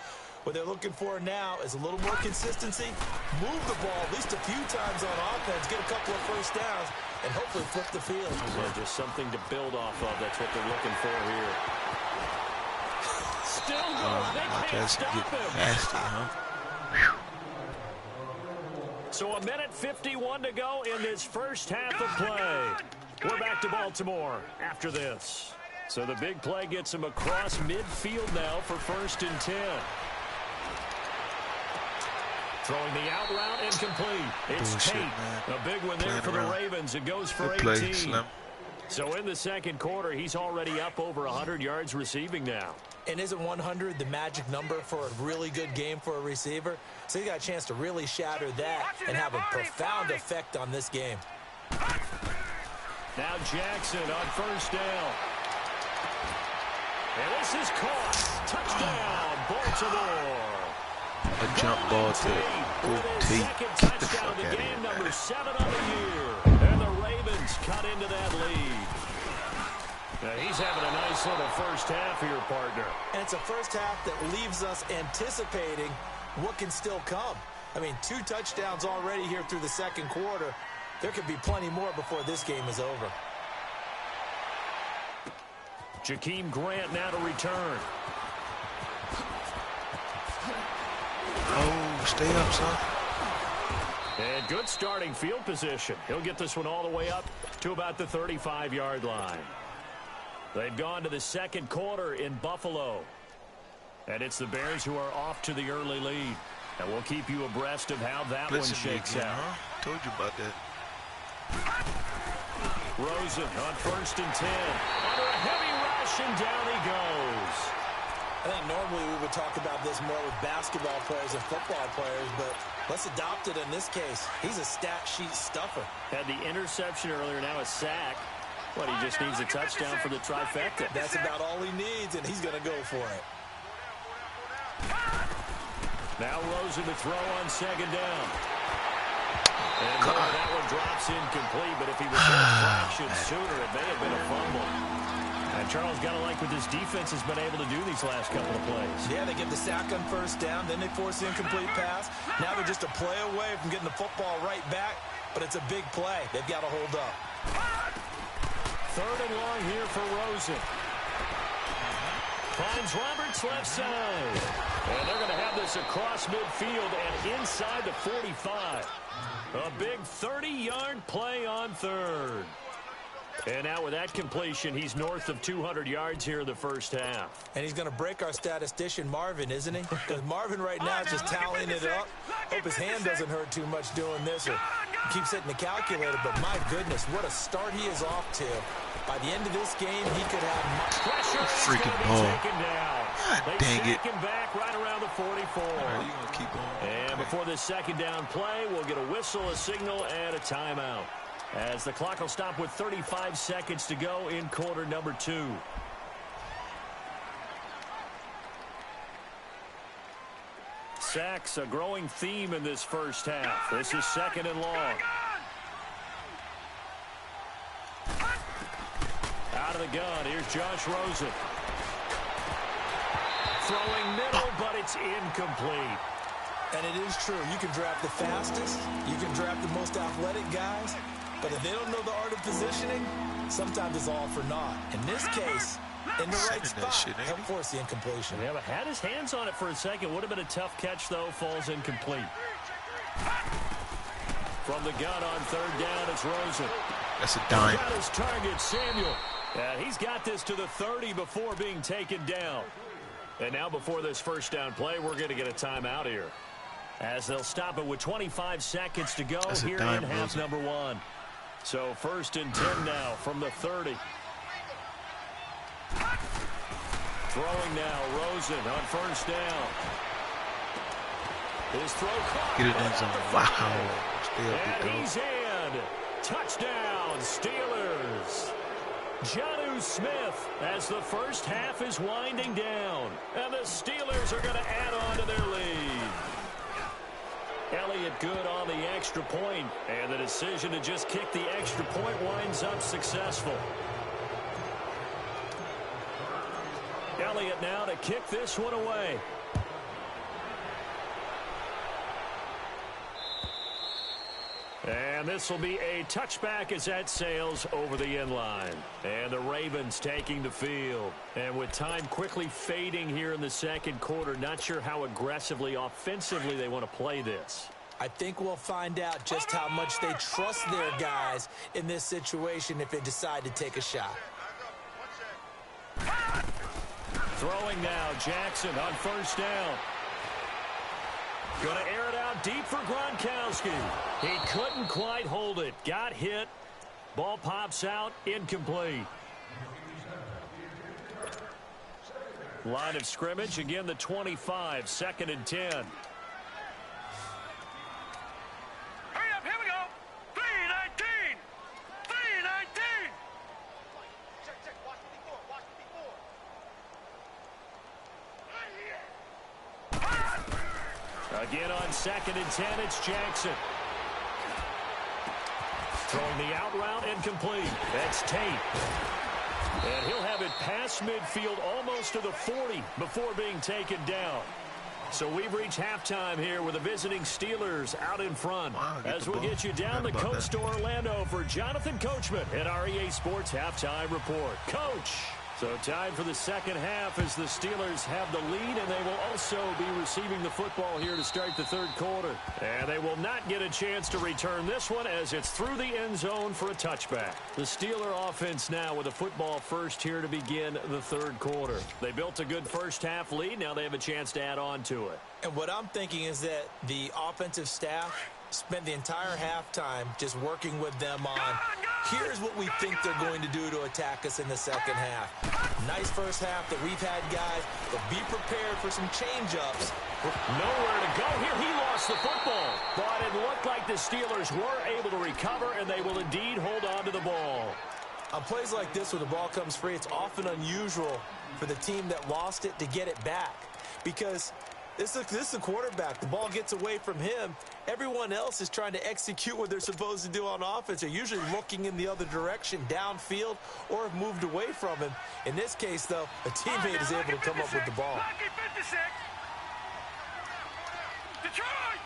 Speaker 4: What they're looking for now is a little more consistency, move the ball at least a few times on offense, get a couple of first downs, and hopefully flip the field.
Speaker 3: Yeah, just something to build off of. That's what they're looking for here. Still going. They can't stop him.
Speaker 2: Nasty, huh?
Speaker 3: So a minute 51 to go in this first half of play. We're back to Baltimore after this. So the big play gets him across midfield now for first and 10. Throwing the out route incomplete. It's
Speaker 2: Bullshit,
Speaker 3: Tate.
Speaker 2: man.
Speaker 3: A big one there for the Ravens. It goes for 18.
Speaker 2: Play, Slim.
Speaker 3: So in the second quarter, he's already up over 100 yards receiving now.
Speaker 4: And isn't 100 the magic number for a really good game for a receiver? So he got a chance to really shatter that and have a profound effect on this game.
Speaker 3: Now Jackson on first down. And this is caught. Touchdown, Baltimore.
Speaker 2: A jump ball to Tate. Get the fuck out of here,
Speaker 3: Number
Speaker 2: man.
Speaker 3: 7 of the year. And the Ravens cut into that lead. Now he's having a nice little first half here, partner.
Speaker 4: And it's a first half that leaves us anticipating what can still come. I mean, 2 touchdowns already here through the second quarter. There could be plenty more before this game is over.
Speaker 3: Jakeem Grant now to return.
Speaker 2: Oh, stay up, son.
Speaker 3: And good starting field position. He'll get this one all the way up to about the 35-yard line. They've gone to the second quarter in Buffalo. And it's the Bears who are off to the early lead. And we'll keep you abreast of how that one shakes out.
Speaker 2: Huh? Told you about that.
Speaker 3: Rosen on first and 10. Under a heavy rush, and down he goes.
Speaker 4: I think normally we would talk about this more with basketball players and football players, but let's adopt it in this case. He's a stat sheet stuffer.
Speaker 3: Had the interception earlier, now a sack. But he just needs a touchdown for the trifecta.
Speaker 4: That's about all he needs, and he's going to go for it.
Speaker 3: Now Rosen to throw on second down. And that one drops incomplete, but if he was a fraction sooner, it may have been a fumble. And Charles, got to like what this defense has been able to do these last couple of plays.
Speaker 4: Yeah, they get the sack on first down, then they force the incomplete pass. Now they're just a play away from getting the football right back, but it's a big play. They've got to hold up.
Speaker 3: Third and long here for Rosen. Finds Roberts left side. And they're going to have this across midfield and inside the 45. A big 30-yard play on third. And now with that completion, he's north of 200 yards here in the first half.
Speaker 4: And he's going to break our statistician, Marvin, isn't he? Because Marvin right now is just tallying it up. Hope his hand doesn't hurt too much doing this or keeps hitting the calculator. But my goodness, what a start he is off to. By the end of this game, he could have pressure.
Speaker 2: Freaking ball.
Speaker 3: Taken down.
Speaker 2: God dang it.
Speaker 3: They back right around the 44.
Speaker 2: All right, you gonna keep going.
Speaker 3: And before this second down play, we'll get a whistle, a signal, and a timeout. As the clock will stop with 35 seconds to go in quarter number 2. Sacks, a growing theme in this first half. This is second and long. Out of the gun, here's Josh Rosen. Throwing middle, but it's incomplete.
Speaker 4: And it is true. You can draft the fastest. You can draft the most athletic guys. But if they don't know the art of positioning, sometimes it's all for naught. In this case, in the right spot, help force the incompletion.
Speaker 3: Yeah, but had his hands on it for a second. Would have been a tough catch, though. Falls incomplete. From the gun on third down, it's Rosen.
Speaker 2: That's a dime.
Speaker 3: Got his target, Samuel. He's got this to the 30 before being taken down. And now before this first down play, we're going to get a timeout here. As they'll stop it with 25 seconds to go here in half number 1. So first and 10 now from the 30. Throwing now, Rosen on first down. His throw caught.
Speaker 2: Get it in zone. Wow.
Speaker 3: And he's in. Touchdown, Steelers. Jonnu Smith as the first half is winding down. And the Steelers are going to add on to their lead. Elliott good on the extra point, and the decision to just kick the extra point winds up successful. Elliott now to kick this one away. And this will be a touchback as that sails over the end line. And the Ravens taking the field. And with time quickly fading here in the second quarter, not sure how aggressively, offensively they want to play this.
Speaker 4: I think we'll find out just how much they trust their guys in this situation if they decide to take a shot.
Speaker 3: Throwing now, Jackson on first down. Going to air it out deep for Gronkowski. He couldn't quite hold it. Got hit. Ball pops out. Incomplete. Line of scrimmage. Again, the 25. Second and 10.
Speaker 5: Hurry up. Here we go. 3-19. 3-19. Check. Watch the before.
Speaker 3: Again on second and 10, it's Jackson. Throwing the out route, incomplete. That's Tate. And he'll have it past midfield almost to the 40 before being taken down. So we've reached halftime here with the visiting Steelers out in front.
Speaker 2: Wow,
Speaker 3: as we'll get you down the coast to Orlando for Jonathan Coachman at our EA Sports Halftime Report. Coach! So time for the second half as the Steelers have the lead, and they will also be receiving the football here to start the third quarter. And they will not get a chance to return this one as it's through the end zone for a touchback. The Steeler offense now with a football first here to begin the third quarter. They built a good first half lead. Now they have a chance to add on to it.
Speaker 4: And what I'm thinking is that the offensive staff spent the entire halftime just working with them on, here's what we think they're going to do to attack us in the second half. Nice first half that we've had, guys, but be prepared for some change-ups.
Speaker 3: Nowhere to go here. He lost the football, but it looked like the Steelers were able to recover, and they will indeed hold on to the ball.
Speaker 4: On plays like this where the ball comes free, it's often unusual for the team that lost it to get it back, because this is a quarterback. The ball gets away from him. Everyone else is trying to execute what they're supposed to do on offense. They're usually looking in the other direction, downfield, or have moved away from him. In this case, though, a teammate is able to come up with the ball.
Speaker 5: Detroit!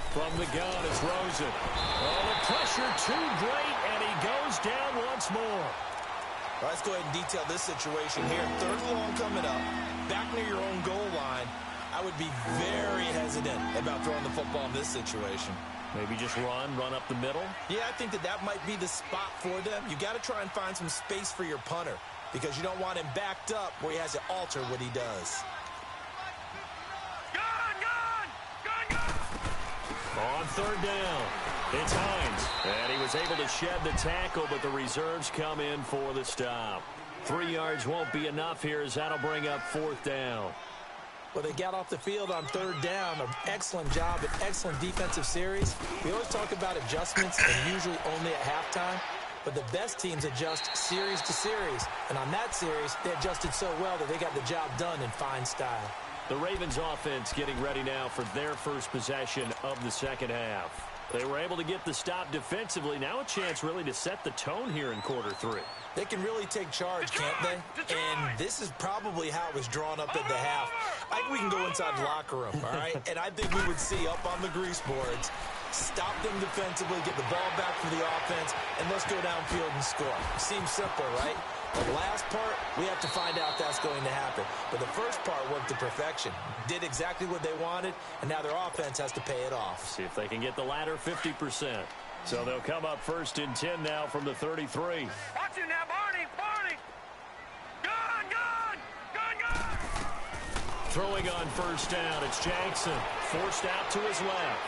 Speaker 3: From the gun is Rosen. Oh, the pressure too great, and he goes down once more.
Speaker 4: Let's go ahead and detail this situation here. Third and long coming up, back near your own goal line. I would be very hesitant about throwing the football in this situation.
Speaker 3: Maybe just run up the middle?
Speaker 4: Yeah, I think that might be the spot for them. You got to try and find some space for your punter because you don't want him backed up where he has to alter what he does.
Speaker 3: On third down, it's Hines. And he was able to shed the tackle, but the reserves come in for the stop. 3 yards won't be enough here as that'll bring up 4th down.
Speaker 4: Well, they got off the field on 3rd down. An excellent job, an excellent defensive series. We always talk about adjustments and usually only at halftime. But the best teams adjust series to series. And on that series, they adjusted so well that they got the job done in fine style.
Speaker 3: The Ravens offense getting ready now for their first possession of the second half. They were able to get the stop defensively. Now a chance really to set the tone here in quarter 3.
Speaker 4: They can really take charge, can't they? And this is probably how it was drawn up at the half. I think we can go inside the locker room, all right? And I think we would see up on the grease boards, stop them defensively, get the ball back for the offense, and let's go downfield and score. Seems simple, right? The last part, we have to find out if that's going to happen. But the first part worked to perfection. Did exactly what they wanted, and now their offense has to pay it off.
Speaker 3: See if they can get the latter 50%. So they'll come up 1st and 10 now from the 33.
Speaker 5: Watch it now, Barney, Barney. Gun.
Speaker 3: Throwing on 1st down, it's Jackson. Forced out to his left.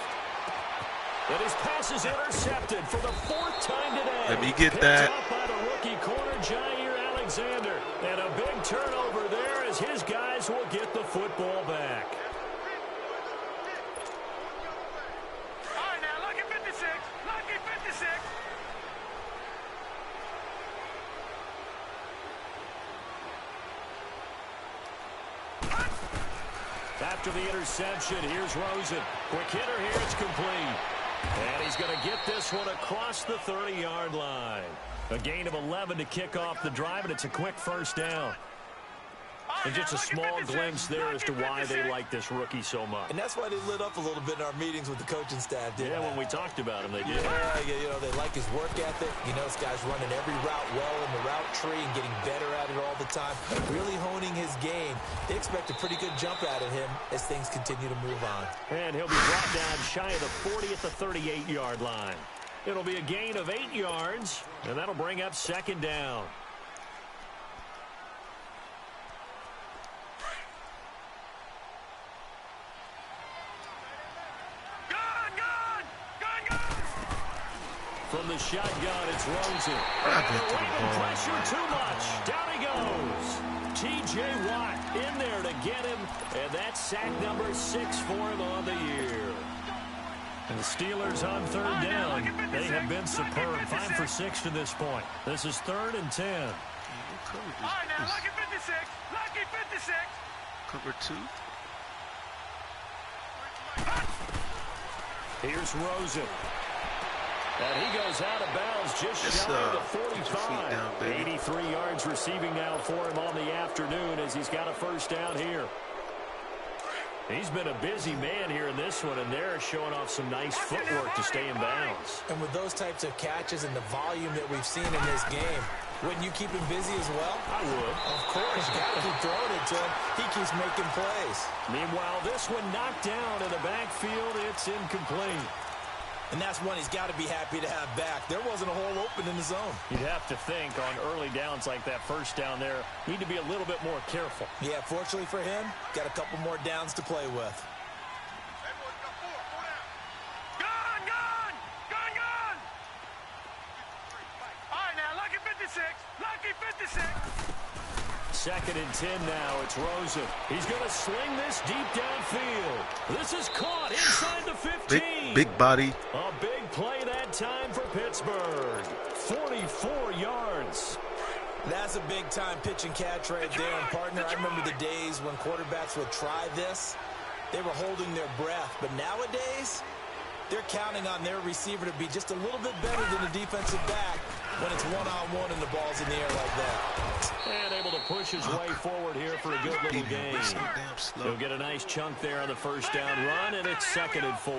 Speaker 3: And his pass is intercepted for the 4th time today.
Speaker 2: Let me get that.
Speaker 3: Picked up by the rookie corner, Jair Alexander. And a big turnover there as his guys will get the football back.
Speaker 5: All right, now, lucky 56. Lucky 56.
Speaker 3: After the interception, here's Rosen. Quick hitter here, it's complete. And he's going to get this one across the 30-yard line. A gain of 11 to kick off the drive, and it's a quick 1st down. And just a small glimpse there as to why they like this rookie so much.
Speaker 4: And that's why they lit up a little bit in our meetings with the coaching staff, didn't they?
Speaker 3: When we talked about him, they did.
Speaker 4: Yeah, you know, they like his work ethic. You know, this guy's running every route well in the route tree and getting better at it all the time. Really honing his game. They expect a pretty good jump out of him as things continue to move on.
Speaker 3: And he'll be brought down shy of the 40 at the 38-yard line. It'll be a gain of 8 yards, and that'll bring up 2nd down. From the shotgun, it's Rosen. Pressure too much. Down he goes. T.J. Watt in there to get him, and that's sack number 6 for him on the year. And the Steelers on 3rd down. They have been superb. 5 for 6 to this point. This is 3rd and 10.
Speaker 5: All right, now, lucky 56. Lucky 56.
Speaker 2: Cover 2.
Speaker 3: Here's Rosen. And he goes out of bounds just shy of the 45. 83 yards receiving now for him on the afternoon as he's got a 1st down here. He's been a busy man here in this one, and they're showing off some nice footwork to stay in bounds.
Speaker 4: And with those types of catches and the volume that we've seen in this game, wouldn't you keep him busy as well?
Speaker 3: I would.
Speaker 4: Of course. You got to keep throwing it to him. He keeps making plays.
Speaker 3: Meanwhile, this one knocked down in the backfield. It's incomplete.
Speaker 4: And that's one he's got to be happy to have back. There wasn't a hole open in the zone.
Speaker 3: You'd have to think on early downs like that 1st down there, need to be a little bit more careful.
Speaker 4: Yeah, fortunately for him, got a couple more downs to play with.
Speaker 5: Gun. All right, now, lucky 56. Lucky 56.
Speaker 3: 2nd and 10 now. It's Rosen. He's going to sling this deep downfield. This is caught inside the 15.
Speaker 2: Big body.
Speaker 3: A big play that time for Pittsburgh. 44 yards.
Speaker 4: That's a big-time pitch and catch right there. And, partner, I remember the days when quarterbacks would try this. They were holding their breath. But nowadays, they're counting on their receiver to be just a little bit better than the defensive back when it's one-on-one and the ball's in the air like that.
Speaker 3: And able to push his way forward here for a good little gain. He'll get a nice chunk there on the 1st down run, and it's 2nd and 4.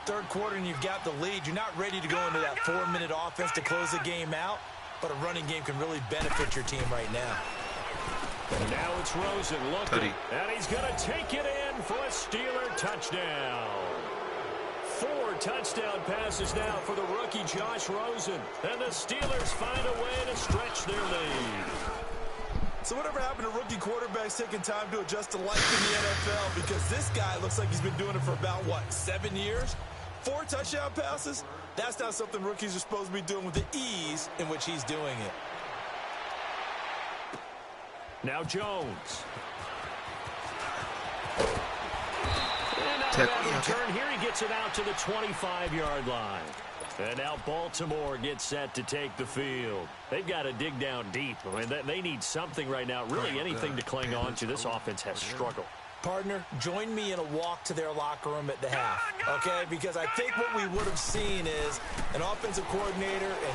Speaker 4: 3rd quarter, and you've got the lead. You're not ready to go into that 4-minute offense to close the game out, but a running game can really benefit your team right now.
Speaker 3: And now it's Rosen looking, and he's going to take it in for a Steeler touchdown. 4 touchdown passes now for the rookie Josh Rosen. And the Steelers find a way to stretch their lead.
Speaker 4: So whatever happened to rookie quarterbacks taking time to adjust to life in the NFL? Because this guy looks like he's been doing it for about, 7 years? 4 touchdown passes? That's not something rookies are supposed to be doing with the ease in which he's doing it.
Speaker 3: Now Jones. Return here, he gets it out to the 25-yard line. And now Baltimore gets set to take the field. They've got to dig down deep. I mean, they need something right now, really anything to cling on to. This offense has struggled.
Speaker 4: Partner, join me in a walk to their locker room at the half, okay? Because I think what we would have seen is an offensive coordinator and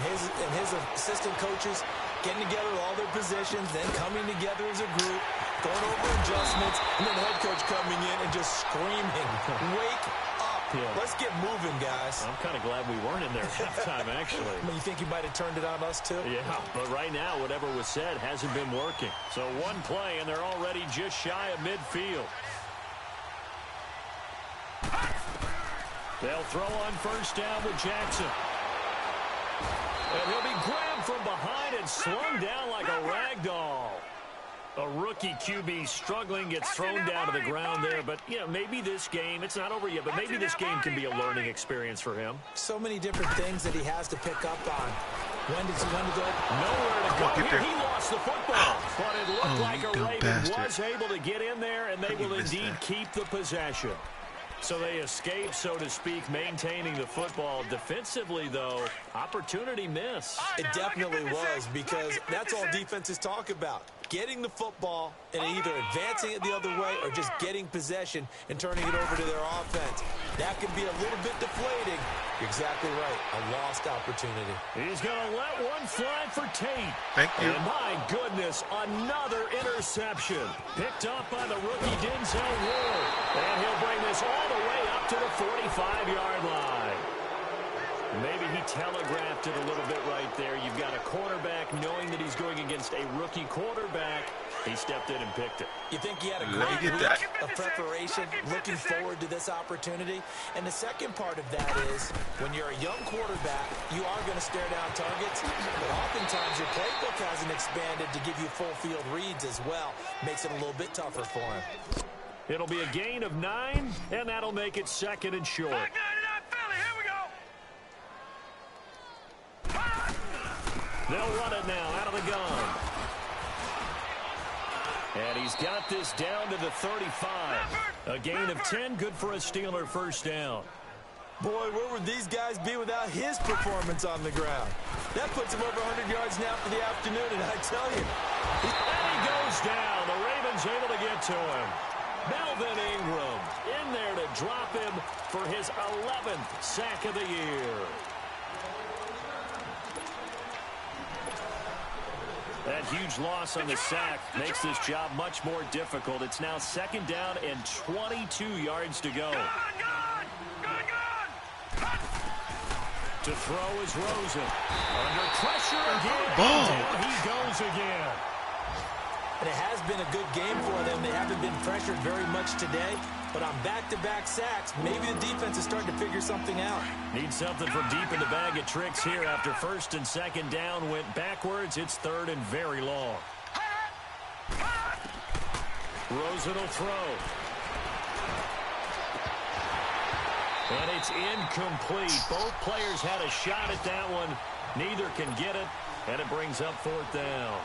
Speaker 4: his assistant coaches getting together with all their positions, then coming together as a group, going over adjustments, and then the head coach coming in and just screaming, wake up. Yeah. Let's get moving, guys.
Speaker 3: I'm kind of glad we weren't in there at halftime, actually.
Speaker 4: You think he might have turned it on us, too?
Speaker 3: Yeah, but right now, whatever was said hasn't been working. So one play, and they're already just shy of midfield. They'll throw on first down with Jackson. And he'll be grabbed from behind and slung down like a rag doll. A rookie QB struggling, gets thrown down to the ground there. But, you know, maybe this game, it's not over yet, but maybe this game can be a learning experience for him.
Speaker 4: So many different things that he has to pick up on. When to go?
Speaker 3: Nowhere to go. Here, he lost the football. But it looked like a Raven was able to get in there, and they will indeed keep the possession. So they escape, so to speak, maintaining the football. Defensively, though, opportunity miss.
Speaker 4: It definitely was, because that's all defenses talk about. Getting the football and either advancing it the other way or just getting possession and turning it over to their offense. That can be a little bit deflating. You're exactly right. A lost opportunity.
Speaker 3: He's going to let one fly for Tate.
Speaker 2: Thank you.
Speaker 3: And my goodness, another interception. Picked up by the rookie Denzel Ward. And he'll bring this all the way up to the 45-yard line. Maybe he telegraphed it a little bit right there. You've got a quarterback knowing that he's going against a rookie quarterback. He stepped in and picked it.
Speaker 4: You think he had a great week of preparation, looking forward to this opportunity? And the second part of that is, when you're a young quarterback, you are going to stare down targets, but oftentimes your playbook hasn't expanded to give you full field reads as well. Makes it a little bit tougher for him.
Speaker 3: It'll be a gain of 9, and that'll make it second and short. They'll run it now out of the gun. And he's got this down to the 35. A gain of 10, good for a Steeler first down.
Speaker 4: Boy, where would these guys be without his performance on the ground? That puts him over 100 yards now for the afternoon, and I tell you.
Speaker 3: And he goes down. The Ravens able to get to him. Melvin Ingram in there to drop him for his 11th sack of the year. That huge loss on the sack makes this job much more difficult. It's now second down and 22 yards to go. To throw is Rosen. Under pressure again. Down he goes again.
Speaker 4: And it has been a good game for them. They haven't been pressured very much today. But on back-to-back sacks, maybe the defense is starting to figure something out.
Speaker 3: Need something from deep in the bag of tricks here. After first and second down went backwards, it's third and very long. Rosen will throw. And it's incomplete. Both players had a shot at that one. Neither can get it, and it brings up fourth down.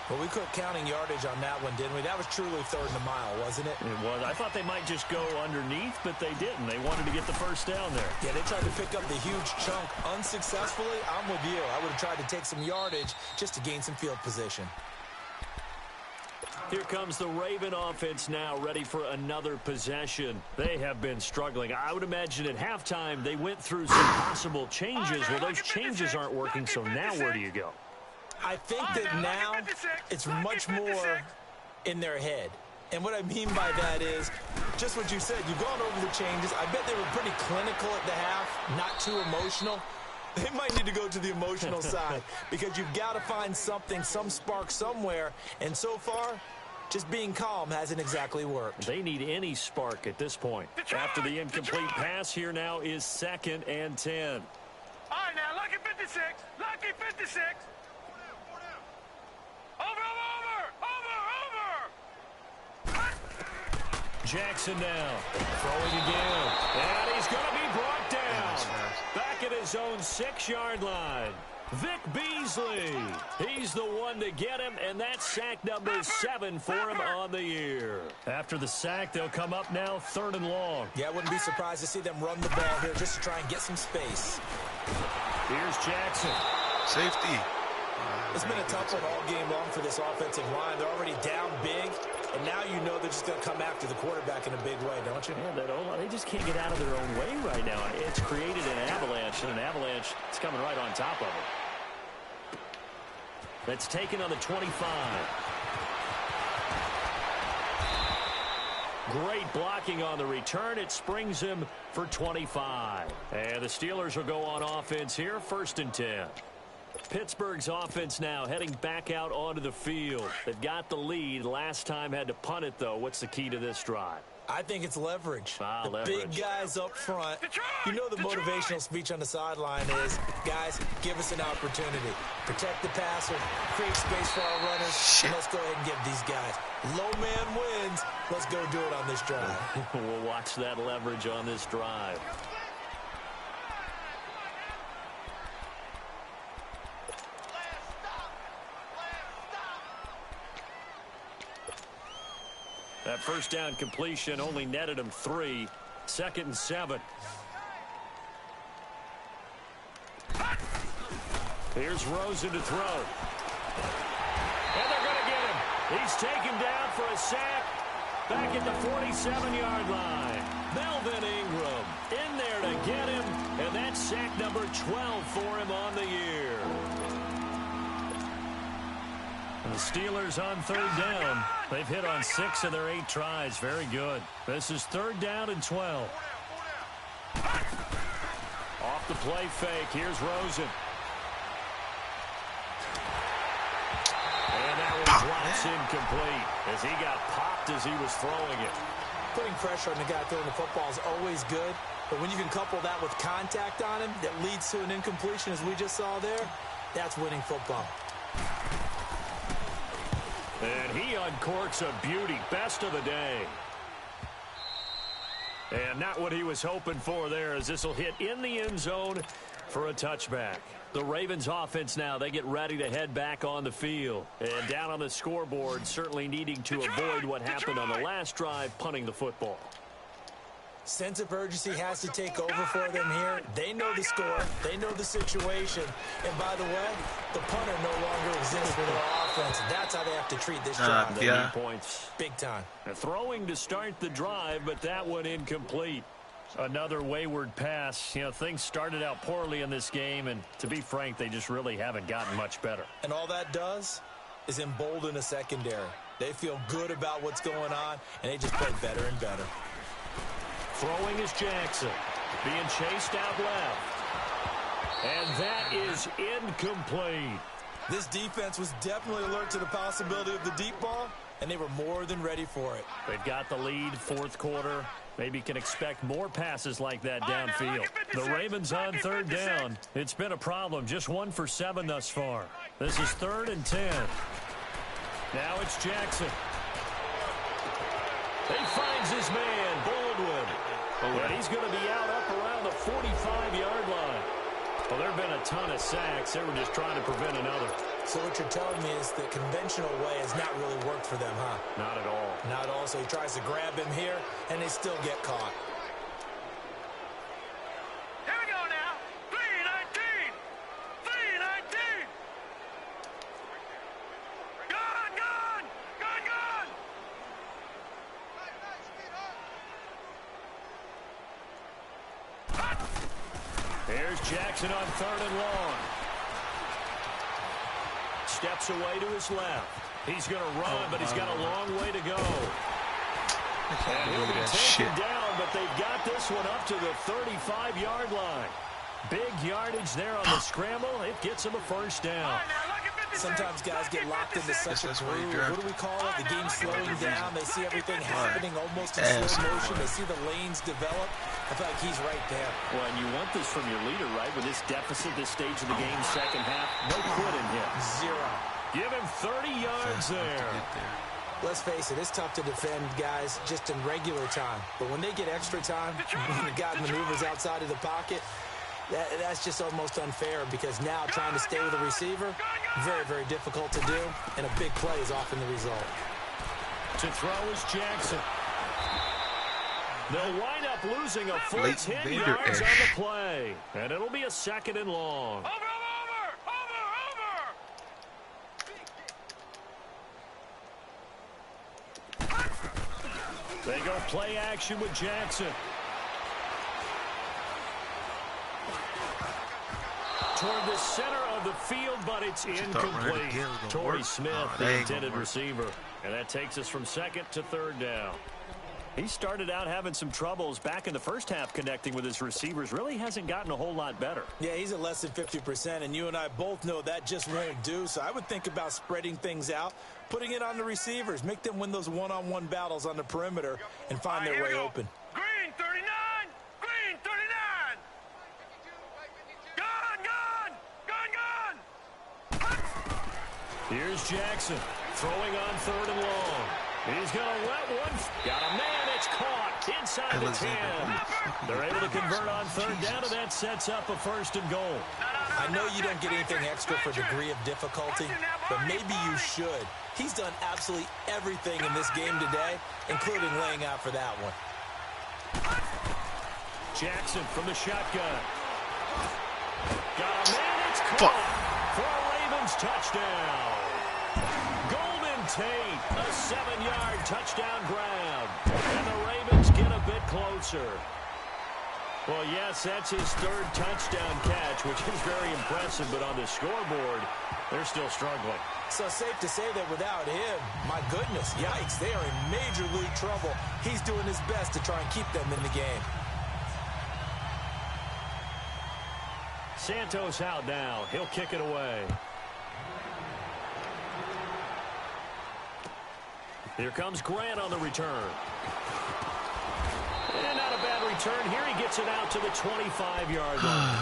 Speaker 4: Well, we quit counting yardage on that one, didn't we? That was truly third and a mile, wasn't it?
Speaker 3: It was. I thought they might just go underneath, but they didn't. They wanted to get the first down there.
Speaker 4: Yeah, they tried to pick up the huge chunk unsuccessfully. I'm with you. I would have tried to take some yardage just to gain some field position.
Speaker 3: Here comes the Raven offense now, ready for another possession. They have been struggling. I would imagine at halftime they went through some possible changes. Well, those changes aren't working, so now where do you go?
Speaker 4: I think that now it's much more in their head. And what I mean by that is just what you said. You've gone over the changes. I bet they were pretty clinical at the half, not too emotional. They might need to go to the emotional side because you've got to find something, some spark somewhere. And so far, just being calm hasn't exactly worked.
Speaker 3: They need any spark at this point. After the incomplete pass, here now is second and 10.
Speaker 5: All right, now, lucky 56. Lucky 56.
Speaker 3: Jackson now, throwing again, and he's going to be brought down. Back at his own 6-yard line. Vic Beasley. He's the one to get him, and that's sack number 7 for him on the year. After the sack, they'll come up now 3rd and long.
Speaker 4: Yeah, I wouldn't be surprised to see them run the ball here just to try and get some space.
Speaker 3: Here's Jackson.
Speaker 2: Safety.
Speaker 4: It's been a tough one all game long for this offensive line. They're already down big, and now you know they're just going to come after the quarterback in a big way, don't you?
Speaker 3: Yeah, they just can't get out of their own way right now. It's created an avalanche, and an avalanche is coming right on top of it. That's taken on the 25. Great blocking on the return. It springs him for 25. And the Steelers will go on offense here, 1st and 10. Pittsburgh's offense now heading back out onto the field. They've got the lead. Last time had to punt it, though. What's the key to this drive?
Speaker 4: I think it's leverage. The
Speaker 3: leverage.
Speaker 4: Big guys up front. You know the motivational speech on the sideline is, guys, give us an opportunity. Protect the passer, create space for our runners, and let's go ahead and give these guys. Low man wins. Let's go do it on this drive.
Speaker 3: We'll watch that leverage on this drive. That first down completion only netted him 3. 2nd and 7. Here's Rosen to throw. And they're going to get him. He's taken down for a sack back at the 47-yard line. Melvin Ingram in there to get him, and that's sack number 12 for him on the year. And the Steelers on 3rd down. They've hit on 6 of their 8 tries. Very good. This is 3rd down and 12. Off the play fake. Here's Rosen. And that one drops incomplete as he got popped as he was throwing it.
Speaker 4: Putting pressure on the guy throwing the football is always good, but when you can couple that with contact on him that leads to an incompletion, as we just saw there, that's winning football.
Speaker 3: And he uncorks a beauty. Best of the day. And not what he was hoping for there, as this will hit in the end zone for a touchback. The Ravens offense now, they get ready to head back on the field. And down on the scoreboard, certainly needing to avoid what happened on the last drive, punting the football.
Speaker 4: Sense of urgency has to take over for them here. They know the score. They know the situation. And by the way, the punter no longer exists for their offense. That's how they have to treat this drive.
Speaker 2: Yeah.
Speaker 3: Points.
Speaker 4: Big time.
Speaker 3: Throwing to start the drive, but that one incomplete. Another wayward pass. You know, things started out poorly in this game, and to be frank, they just really haven't gotten much better.
Speaker 4: And all that does is embolden a secondary. They feel good about what's going on, and they just play better and better.
Speaker 3: Throwing is Jackson. Being chased out left. And that is incomplete.
Speaker 4: This defense was definitely alert to the possibility of the deep ball, and they were more than ready for it.
Speaker 3: They've got the lead, 4th quarter. Maybe can expect more passes like that downfield. The Ravens on 3rd down. It's been a problem. Just 1 for 7 thus far. This is 3rd and 10. Now it's Jackson. He finds his man, Baldwin. And he's going to be out up around the 45-yard line. Well, there have been a ton of sacks. They were just trying to prevent another.
Speaker 4: So what you're telling me is the conventional way has not really worked for them, huh?
Speaker 3: Not at all.
Speaker 4: Not at all. So he tries to grab him here, and they still get caught.
Speaker 5: Here we go now. 3-19. 3-19. Gone, gone. Gone, gone.
Speaker 3: Here's Jackson on 3rd and long. Steps away to his left. He's going to run, but he's got a long way to go. And he'll be taken down, but they've got this one up to the 35-yard line. Big yardage there on the scramble. It gets him a first down.
Speaker 4: Sometimes guys get locked into such a groove. What do we call it? The game's slowing down. They see everything happening almost in slow motion. They see the lanes develop. I feel like he's right there.
Speaker 3: Well, and you want this from your leader, right? With this deficit, this stage of the game, second half, no quitting him.
Speaker 4: 0.
Speaker 3: Give him 30 yards there.
Speaker 4: Let's face it, it's tough to defend guys just in regular time. But when they get extra time, when the guy maneuvers outside of the pocket, That's just almost unfair because now trying to stay with the receiver, very, very difficult to do, and a big play is often the result.
Speaker 3: To throw is Jackson. They'll wind up losing a full 10 yards on the play, and it'll be a 2nd and long.
Speaker 5: Over!
Speaker 3: They go play action with Jackson. Toward the center of the field, but it's incomplete. Torrey Smith, the intended receiver. And that takes us from 2nd to 3rd down. He started out having some troubles back in the first half connecting with his receivers. Really hasn't gotten a whole lot better.
Speaker 4: Yeah, he's at less than 50%, and you and I both know that just won't do. So I would think about spreading things out, putting it on the receivers, make them win those one-on-one battles on the perimeter and find their way open.
Speaker 5: Green 39! Green 39! Gone!
Speaker 3: Here's Jackson throwing on 3rd and long. He's going to let one. Got a man. It's caught inside the 10. They're able to convert on 3rd down, and that sets up a 1st and goal.
Speaker 4: I know you don't get anything extra for degree of difficulty, but maybe you should. He's done absolutely everything in this game today, including laying out for that one.
Speaker 3: Jackson from the shotgun. Got a man. It's caught for a Ravens touchdown. Tate, a 7-yard touchdown grab. And the Ravens get a bit closer. Well, yes, that's his 3rd touchdown catch, which is very impressive, but on the scoreboard, they're still struggling.
Speaker 4: So safe to say that without him, my goodness, yikes, they are in major league trouble. He's doing his best to try and keep them in the game.
Speaker 3: Santos out now. He'll kick it away. Here comes Grant on the return. And not a bad return here. He gets it out to the 25-yard line.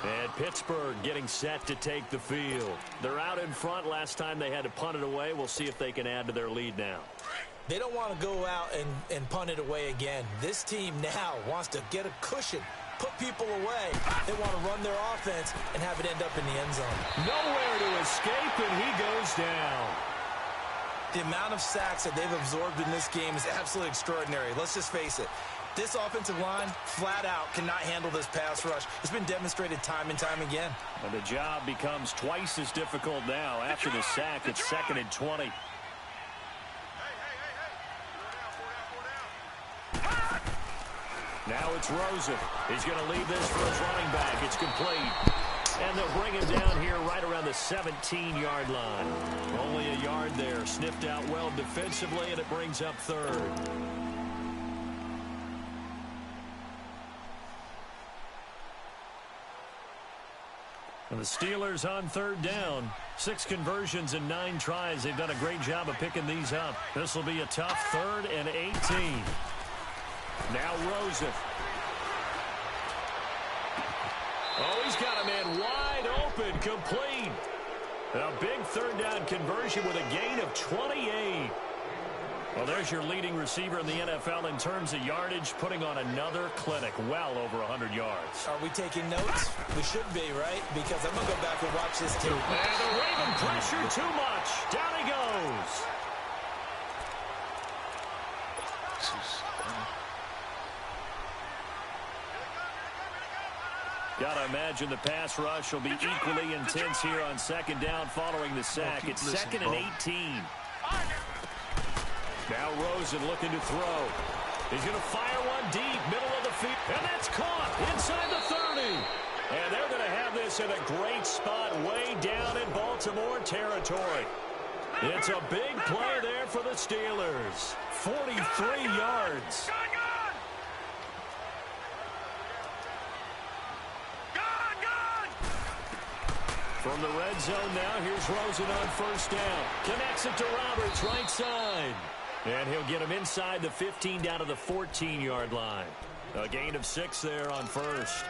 Speaker 3: And Pittsburgh getting set to take the field. They're out in front. Last time they had to punt it away. We'll see if they can add to their lead now.
Speaker 4: They don't want to go out and punt it away again. This team now wants to get a cushion, put people away. They want to run their offense and have it end up in the end zone.
Speaker 3: Nowhere to escape, and he goes down.
Speaker 4: The amount of sacks that they've absorbed in this game is absolutely extraordinary. Let's just face it. This offensive line, flat out, cannot handle this pass rush. It's been demonstrated time and time again.
Speaker 3: And the job becomes twice as difficult now. After the sack, it's 2nd and 20. Now it's Rosen. He's going to leave this for his running back. It's complete. And they'll bring him down here right around the 17-yard line. Only a yard there. Sniffed out well defensively, and it brings up 3rd. And the Steelers on 3rd down. 6 conversions in 9 tries. They've done a great job of picking these up. This will be a tough 3rd and 18. Now Rosen. Oh, he's got a man wide open, complete. A big 3rd down conversion with a gain of 28. Well, there's your leading receiver in the NFL in terms of yardage, putting on another clinic, well over 100 yards.
Speaker 4: Are we taking notes? We should be, right? Because I'm going to go back and watch this tape.
Speaker 3: And the Raven pressure too much. Down he goes. Gotta imagine the pass rush will be equally intense here on 2nd down following the sack. It's 2nd and 18. Now Rosen looking to throw. He's going to fire one deep, middle of the field. And that's caught inside the 30. And they're going to have this in a great spot way down in Baltimore territory. It's a big play there for the Steelers. 43 yards. From the red zone now, here's Rosen on 1st down. Connects it to Roberts, right side. And he'll get him inside the 15 down to the 14-yard line. A gain of 6 there on 1st.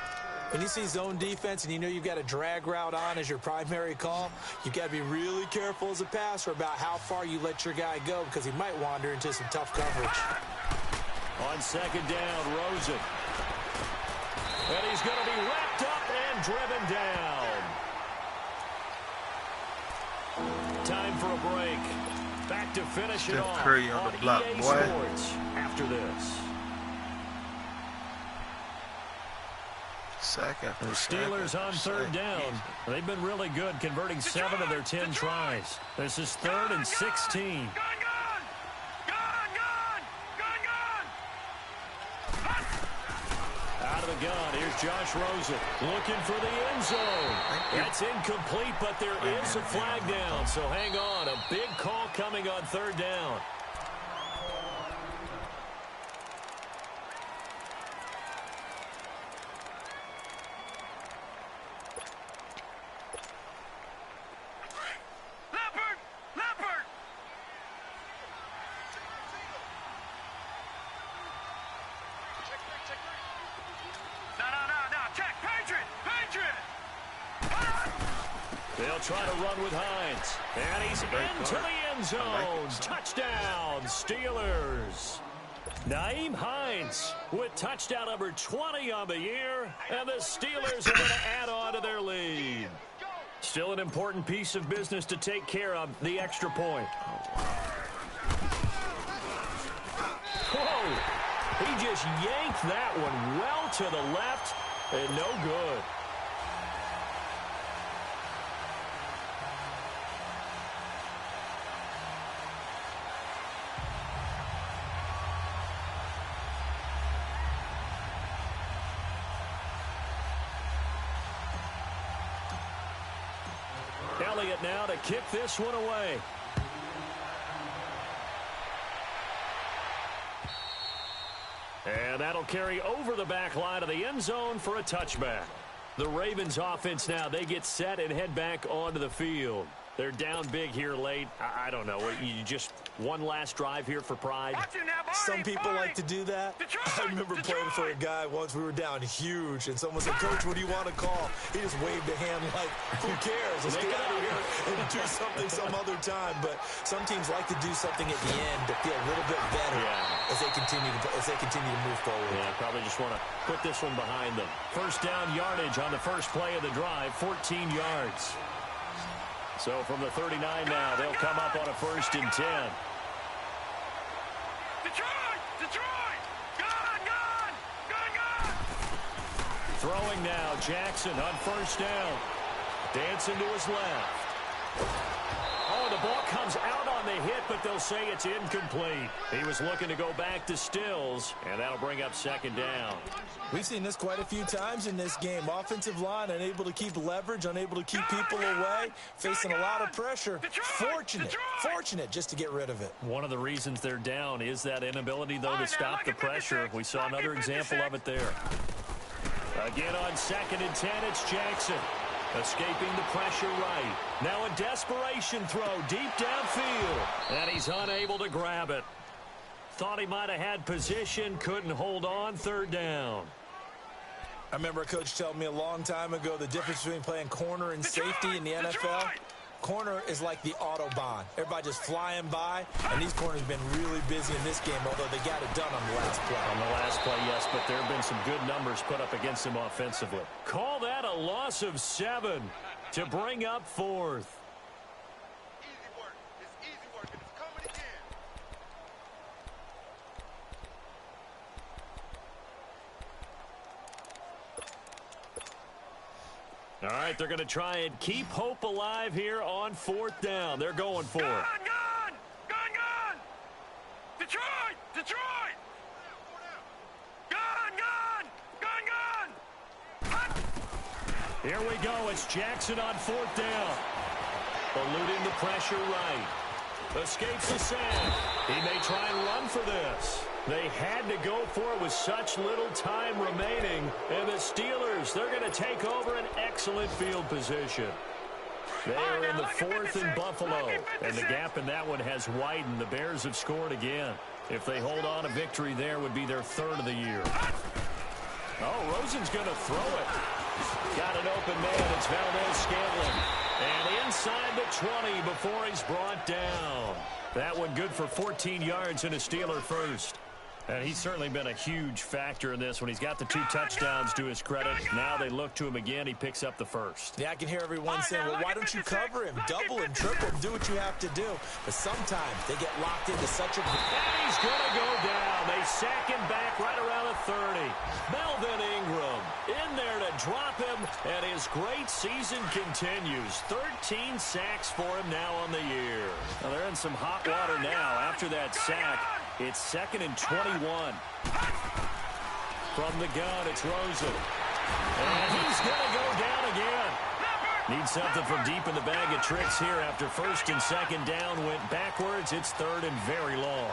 Speaker 4: When you see zone defense and you know you've got a drag route on as your primary call, you've got to be really careful as a passer about how far you let your guy go because he might wander into some tough coverage.
Speaker 3: On 2nd down, Rosen. And he's going to be wrapped up driven down. Time for a break. Back to finish it off
Speaker 2: Curry on the block,
Speaker 3: EA
Speaker 2: boy.
Speaker 3: Sports after this.
Speaker 2: The
Speaker 3: Steelers on third down. They've been really good, converting 7 of their 10 tries. This is 3rd and 16. Out of the gun, here's Josh Rosen looking for the end zone. That's incomplete, but there is a flag down, so hang on. A big call coming on third down. They'll try to run with Hines. And he's into the end zone. Touchdown, Steelers. Nyheim Hines with touchdown number 20 on the year. And the Steelers are going to add on to their lead. Still an important piece of business to take care of, the extra point. Whoa! He just yanked that one well to the left and no good. Elliott now to kick this one away. And that'll carry over the back line of the end zone for a touchback. The Ravens offense now, they get set and head back onto the field. They're down big here late. I don't know. You just one last drive here for pride.
Speaker 4: Some people like to do that. I remember playing for a guy once. We were down huge, and someone said, "Coach, what do you want to call?" He just waved a hand like, "Who cares? Let's get out of here and do something some other time." But some teams like to do something at the end to feel a little bit better as they continue to move forward.
Speaker 3: Yeah, probably just want to put this one behind them. First down yardage on the first play of the drive, 14 yards. So from the 39 now, they'll come up on a 1st and 10.
Speaker 5: Detroit! Gun!
Speaker 3: Throwing now, Jackson on 1st down. Dancing to his left. Oh, the ball comes out on the hit, but they'll say it's incomplete. He was looking to go back to Stills, and that'll bring up 2nd down.
Speaker 4: We've seen this quite a few times in this game. Offensive line unable to keep leverage, unable to keep people away, facing a lot of pressure. Fortunate just to get rid of it.
Speaker 3: One of the reasons they're down is that inability, though, to stop the pressure. We saw another example of it there. Again on 2nd and 10, it's Jackson. Escaping the pressure right. Now a desperation throw deep downfield. And he's unable to grab it. Thought he might have had position, couldn't hold on, 3rd down.
Speaker 4: I remember a coach telling me a long time ago the difference between playing corner and safety in the NFL. Corner is like the Autobahn. Everybody just flying by, and these corners have been really busy in this game, although they got it done on the last play.
Speaker 3: On the last play, yes, but there have been some good numbers put up against them offensively. Call that a loss of 7 to bring up 4th.
Speaker 5: Easy work. It's easy work, and it's coming again.
Speaker 3: All right, they're going to try and keep hope alive here on 4th down. They're going for it.
Speaker 5: Gun! Detroit! Gun!
Speaker 3: Here we go. It's Jackson on 4th down. Eluding the pressure right. Escapes the sack. He may try and run for this. They had to go for it with such little time remaining. And the Steelers, they're going to take over an excellent field position. They are in the 4th and Buffalo. And the gap in that one has widened. The Bears have scored again. If they hold on, a victory there would be their 3rd of the year. Oh, Rosen's going to throw it. Got an open man. It's Valdez-Scantling. And inside the 20 before he's brought down. That one good for 14 yards and a Steeler first. And he's certainly been a huge factor in this when he's got the 2 touchdowns to his credit. Now they look to him again. He picks up the first.
Speaker 4: Yeah, I can hear everyone saying, well, why don't you cover him? Double and triple him. Do what you have to do. But sometimes they get locked into such a...
Speaker 3: And he's going to go down. They sack him back right around the 30. Melvin Ingram in there to drop him. And his great season continues. 13 sacks for him now on the year. Well, they're in some hot water now after that sack. It's 2nd and 21. From the gun, it's Rosen. And he's going to go down again. Needs something from deep in the bag of tricks here after 1st and 2nd down went backwards. It's 3rd and very long.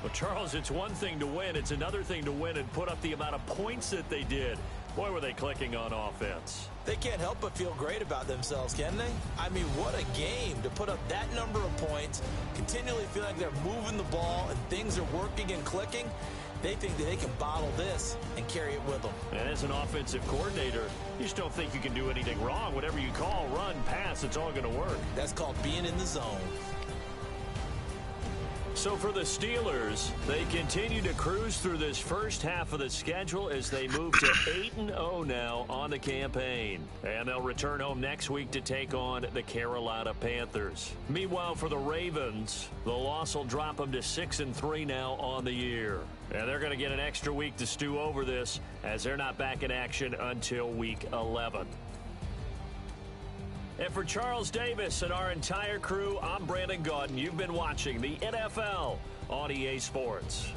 Speaker 3: Well, Charles, it's one thing to win. It's another thing to win and put up the amount of points that they did. Boy, were they clicking on offense.
Speaker 4: They can't help but feel great about themselves, can they? I mean, what a game to put up that number of points, continually feel like they're moving the ball and things are working and clicking. They think that they can bottle this and carry it with them.
Speaker 3: And as an offensive coordinator, you just don't think you can do anything wrong. Whatever you call, run, pass, it's all going to work.
Speaker 4: That's called being in the zone.
Speaker 3: So for the Steelers, they continue to cruise through this first half of the schedule as they move to 8-0 now on the campaign. And they'll return home next week to take on the Carolina Panthers. Meanwhile, for the Ravens, the loss will drop them to 6-3 now on the year. And they're going to get an extra week to stew over this as they're not back in action until week 11. And for Charles Davis and our entire crew, I'm Brandon Gaudin. You've been watching the NFL on EA Sports.